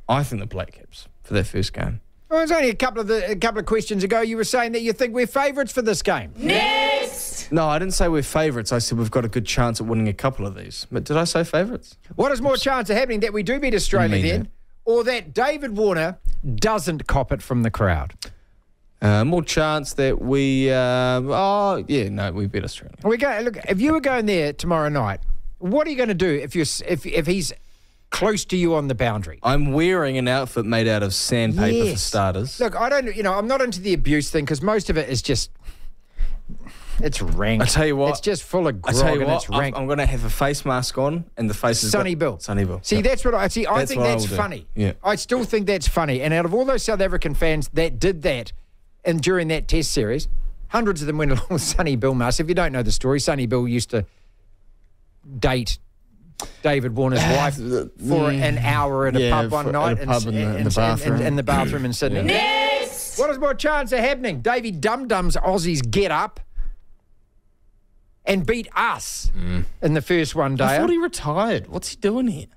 S6: I think the Black Caps for their first game.
S2: Well, it was only a couple of questions ago you were saying that you think we're favourites for this game.
S9: Next!
S6: No, I didn't say we're favourites. I said we've got a good chance at winning a couple of these. But did I say favourites?
S2: What is more chance of happening, that we do beat Australia then, or that David Warner doesn't cop it from the crowd?
S6: More chance that we... we beat Australia.
S2: Look, if you were going there tomorrow night, what are you going to do if he's close to you on the boundary?
S6: I'm wearing an outfit made out of sandpaper for starters.
S2: Look, I'm not into the abuse thing because most of it is just... It's rank.
S6: I tell you what.
S2: It's just full of grog and it's rank.
S6: I'm going to have a face mask on and the face is...
S2: Sonny Bill. See, that's what I think that's funny.
S6: Yeah.
S2: I still think that's funny. And out of all those South African fans that did that and during that test series, hundreds of them went along with Sonny Bill mask. If you don't know the story, Sonny Bill used to date David Warner's wife for an hour at a pub one night
S6: in the
S2: bathroom in Sydney.
S9: Next!
S2: What is more chance of happening? Davey Dum-Dum's Aussies get up and beat us in the first one day.
S6: I thought he retired. What's he doing here?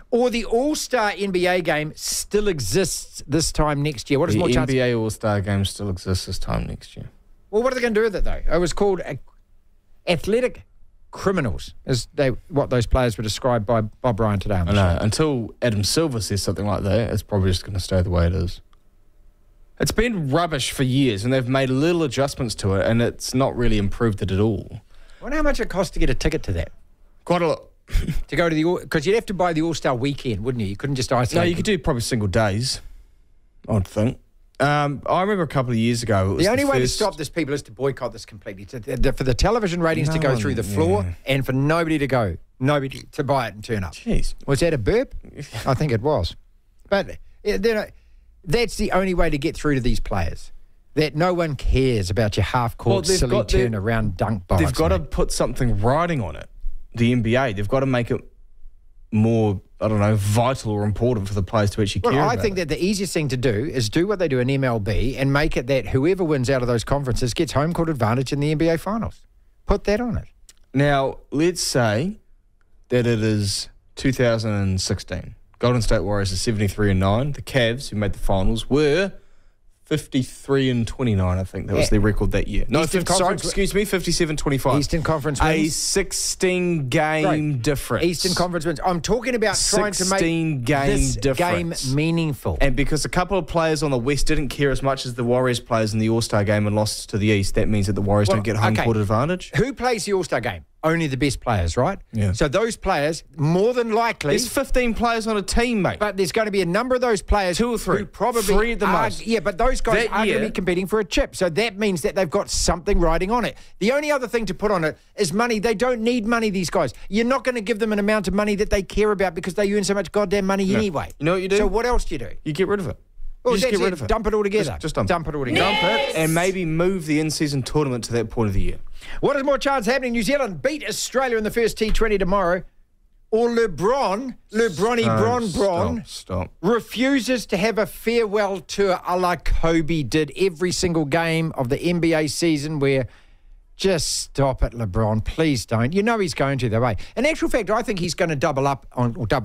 S2: Or the All-Star NBA game still exists this time next year. What is more chance?
S6: The NBA All-Star game still exists this time next year.
S2: Well, what are they going to do with it, though? It was called athletic criminals, what those players were described by Bob Ryan today on the show.
S6: Until Adam Silver says something like that, it's probably just going to stay the way it is. It's been rubbish for years, and they've made little adjustments to it, and it's not really improved it at all.
S2: I wonder how much it costs to get a ticket to that.
S6: Quite a lot.
S2: To go to the... Because you'd have to buy the All-Star weekend, wouldn't you? You couldn't just isolate...
S6: No, you could do probably single days, I'd think. I remember a couple of years ago...
S2: The only way to stop this, people, is to boycott this completely. For the television ratings to go through the floor and for nobody to buy it and turn up.
S6: Jeez.
S2: Was that a burp? I think it was. But that's the only way to get through to these players. That no one cares about your half-court silly turn-around dunk box.
S6: They've got to put something writing on it. The NBA, they've got to make it more, vital or important for the players to actually care about.
S2: I think that the easiest thing to do is do what they do in MLB and make it that whoever wins out of those conferences gets home court advantage in the NBA Finals. Put that on it.
S6: Now, let's say that it is 2016. Golden State Warriors are 73-9. The Cavs, who made the finals, were 53-29, I think. That was their record that year. No, 57-25.
S2: Eastern Conference wins.
S6: A 16-game difference.
S2: Eastern Conference wins. I'm talking about trying to make this game meaningful.
S6: And because a couple of players on the West didn't care as much as the Warriors players in the All-Star game and lost to the East, that means that the Warriors don't get home court advantage.
S2: Who plays the All-Star game? Only the best players, right?
S6: Yeah.
S2: So those players, more than likely...
S6: There's 15 players on a team, mate.
S2: But there's going to be a number of those players...
S6: 2 or 3.
S2: Who probably
S6: 3 at the most.
S2: Yeah, but those guys are going to be competing for a chip. So that means that they've got something riding on it. The only other thing to put on it is money. They don't need money, these guys. You're not going to give them an amount of money that they care about because they earn so much goddamn money anyway.
S6: You know what you do?
S2: So what else do you do?
S6: You get rid of it.
S2: Well, just get rid of it. Dump it all together.
S6: Just dump
S2: it all together.
S6: Dump it and maybe move the in-season tournament to that point of the year.
S2: What is more chance happening? New Zealand beat Australia in the first T20 tomorrow, or LeBron refuses to have a farewell tour a la Kobe did every single game of the NBA season where Just stop it, LeBron. Please don't. You know he's going to, though, eh? In actual fact, I think he's going to double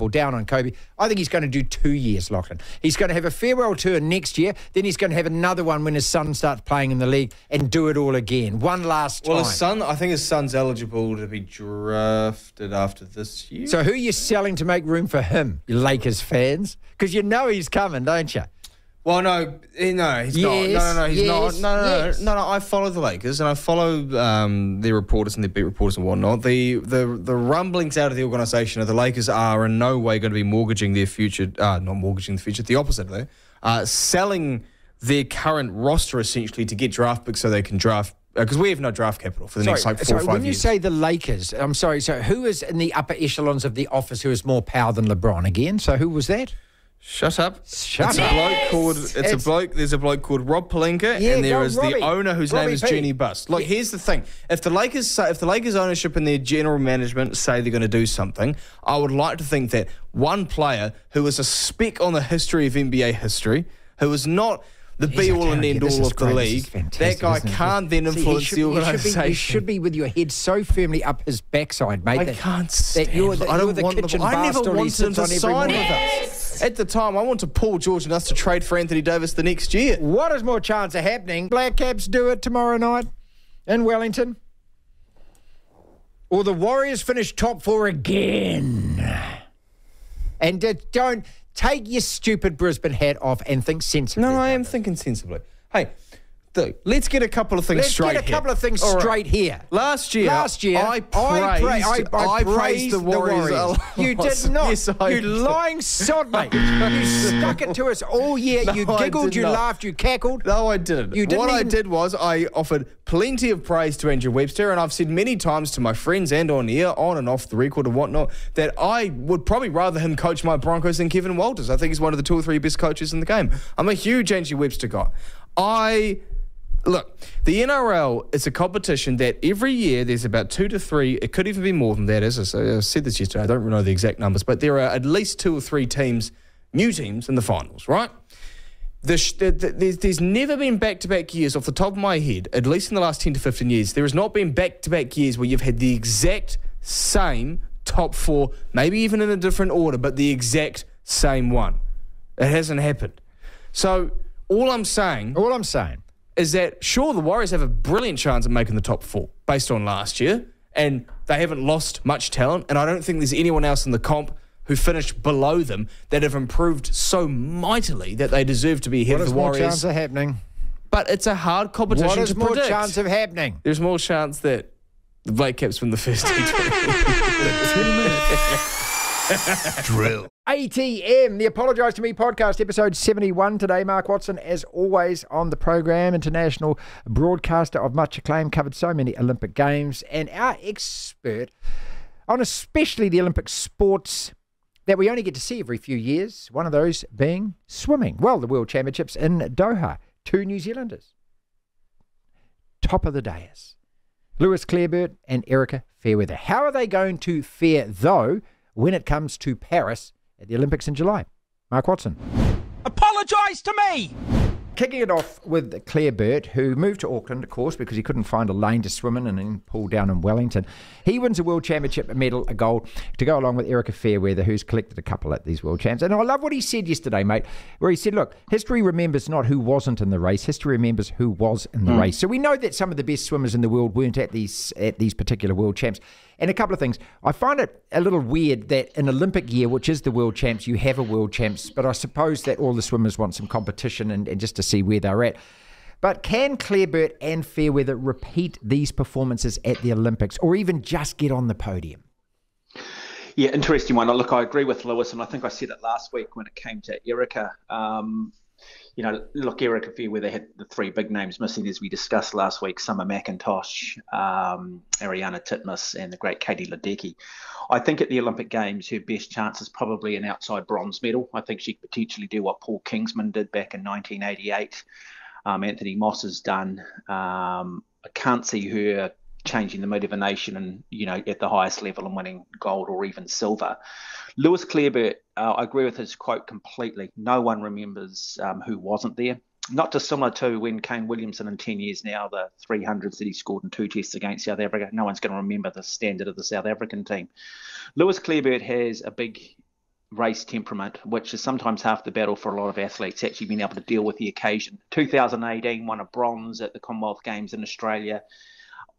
S2: down on Kobe. I think he's going to do 2 years, Lachlan. He's going to have a farewell tour next year. Then he's going to have another one when his son starts playing in the league and do it all again. One last time.
S6: Well, I think his son's eligible to be drafted after this year.
S2: So who are you selling to make room for him, you Lakers fans? Because you know he's coming, don't you?
S6: Well, no, he's not. No, he's not. No, I follow the Lakers and I follow their reporters and their beat reporters and whatnot. The rumblings out of the organisation of the Lakers are in no way going to be mortgaging their future. Not mortgaging the future. The opposite, though. Selling their current roster essentially to get draft picks so they can draft. Because we have no draft capital for the next 4 or 5 years.
S2: When you say the Lakers, I'm sorry. So who is in the upper echelons of the office who has more power than LeBron again? So who was that?
S6: Shut up.
S2: Shut
S6: up. There's a bloke called Rob Pelinka, and there is the owner whose name is Jeannie Buss. Look, here's the thing. If the Lakers ownership and their general management say they're going to do something, I would like to think that one player who is a speck on the history of NBA history, who is not the be-all and end-all of the league, that guy can't then influence the organisation.
S2: You should be with your head so firmly up his backside, mate.
S6: I can't stand it. I never wanted him to sign with us. At the time, I wanted Paul George and us to trade for Anthony Davis the next year.
S2: What is more chance of happening? Black Caps do it tomorrow night in Wellington? Or the Warriors finish top 4 again? And don't take your stupid Brisbane hat off and think sensibly.
S6: No, I am thinking sensibly. Hey, let's get a couple of things straight here.
S2: Let's get a couple of things straight here.
S6: Last year, I praised the Warriors.
S2: You did not.
S6: Yes, I
S2: you lying sod, mate. You stuck it to us all year.
S6: No,
S2: you giggled, you laughed, you cackled.
S6: No, I didn't. I did was I offered plenty of praise to Andrew Webster, and I've said many times to my friends and on air, on and off the record and whatnot, that I would probably rather him coach my Broncos than Kevin Walters. I think he's one of the 2 or 3 best coaches in the game. I'm a huge Andrew Webster guy. Look, the NRL is a competition that every year there's about 2 to 3, it could even be more than that, as I said this yesterday, I don't know the exact numbers, but there are at least 2 or 3 teams, new teams in the finals, right? There's never been back-to-back years off the top of my head, at least in the last 10 to 15 years, there has not been back-to-back years where you've had the exact same top 4, maybe even in a different order, but the exact same one. It hasn't happened. So all I'm saying is that, sure, the Warriors have a brilliant chance of making the top 4 based on last year, and they haven't lost much talent, and I don't think there's anyone else in the comp who finished below them that have improved so mightily that they deserve to be ahead of the Warriors.
S2: What is more chance of happening?
S6: But it's a hard competition to predict.
S2: What is more chance of happening?
S6: There's more chance that the Black Caps win the first T20.
S4: 2 minutes. Drill.
S2: ATM, the Apologise to Me podcast, episode 71 today. Mark Watson, as always, on the program, international broadcaster of much acclaim, covered so many Olympic Games, and our expert on especially the Olympic sports that we only get to see every few years, one of those being swimming. Well, the World Championships in Doha, 2 New Zealanders. Top of the dais. Lewis Clareburt and Erika Fairweather. How are they going to fare, though, when it comes to Paris at the Olympics in July? Mark Watson.
S5: Apologise to me!
S2: Kicking it off with Clareburt, who moved to Auckland, of course, because he couldn't find a lane to swim in and then pulled down in Wellington. He wins a World Championship medal, a gold, to go along with Erika Fairweather, who's collected a couple at these World Champs. And I love what he said yesterday, mate, where he said, look, history remembers not who wasn't in the race, history remembers who was in the race. So we know that some of the best swimmers in the world weren't at these particular World Champs. And a couple of things. I find it a little weird that in Olympic year, which is the World Champs, you have a World Champs, but I suppose that all the swimmers want some competition and just to see where they're at. But can Clareburt and Fairweather repeat these performances at the Olympics, or even just get on the podium?
S11: Yeah, interesting one. Look, I agree with Lewis, and I think I said it last week when it came to Erika. Look, Erika Fairweather had the 3 big names missing, as we discussed last week: Summer McIntosh, Ariana Titmus, and the great Katie Ledecky. I think at the Olympic Games, her best chance is probably an outside bronze medal. I think she could potentially do what Paul Kingsman did back in 1988. Anthony Moss has done. I can't see her changing the mood of a nation and, at the highest level and winning gold or even silver. Lewis Clareburt, I agree with his quote completely. No one remembers who wasn't there. not dissimilar to when Kane Williamson in 10 years now, the 300s that he scored in 2 tests against South Africa. No one's going to remember the standard of the South African team. Lewis Clareburt has a big race temperament, which is sometimes half the battle for a lot of athletes, actually being able to deal with the occasion. 2018, won a bronze at the Commonwealth Games in Australia.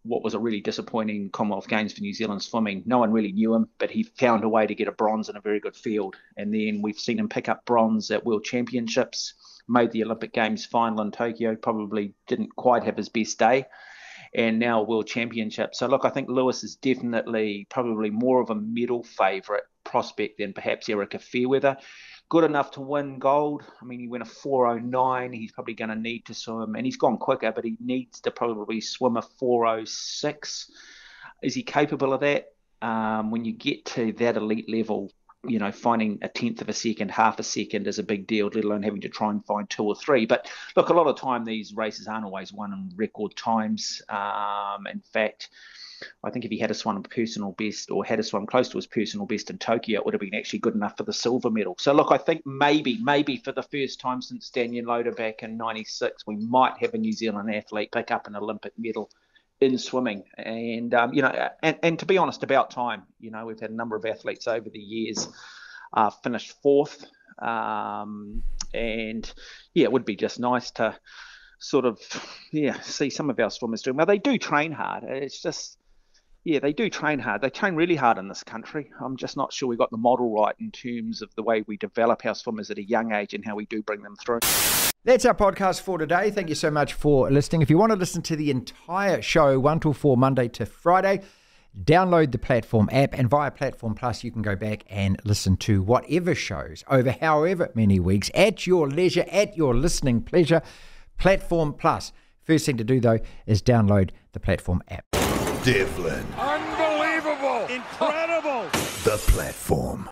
S11: What was a really disappointing Commonwealth Games for New Zealand swimming. No one really knew him, but he found a way to get a bronze in a very good field. And then we've seen him pick up bronze at World Championships, made the Olympic Games final in Tokyo, probably didn't quite have his best day, and now World Championships. So look, I think Lewis is definitely probably more of a medal favourite prospect than perhaps Erika Fairweather. Good enough to win gold. I mean, he went a 4:09. He's probably going to need to swim, and he's gone quicker, but he needs to probably swim a 4:06. Is he capable of that? When you get to that elite level, you know, finding a tenth of a second, half a second is a big deal, let alone having to try and find 2 or 3. But look, a lot of time these races aren't always won in record times. In fact, I think if he had a swum personal best, or had a swum close to his personal best in Tokyo, it would have been actually good enough for the silver medal. So look, I think maybe for the first time since Daniel Loader back in '96, we might have a New Zealand athlete pick up an Olympic medal in swimming. And you know, and to be honest, about time. You know, we've had a number of athletes over the years finish 4th, and yeah, it would be just nice to sort of see some of our swimmers doing well. They do train hard. It's just, yeah, they do train hard. They train really hard in this country. I'm just not sure we got the model right in terms of the way we develop our swimmers at a young age and how we do bring them through.
S2: That's our podcast for today. Thank you so much for listening. If you want to listen to the entire show, 1 till 4, Monday to Friday, download the Platform app, and via Platform Plus, you can go back and listen to whatever shows over however many weeks at your leisure, at your listening pleasure. Platform Plus. First thing to do, though, is download the Platform app.
S4: Devlin.
S5: Unbelievable. Incredible.
S4: The Platform.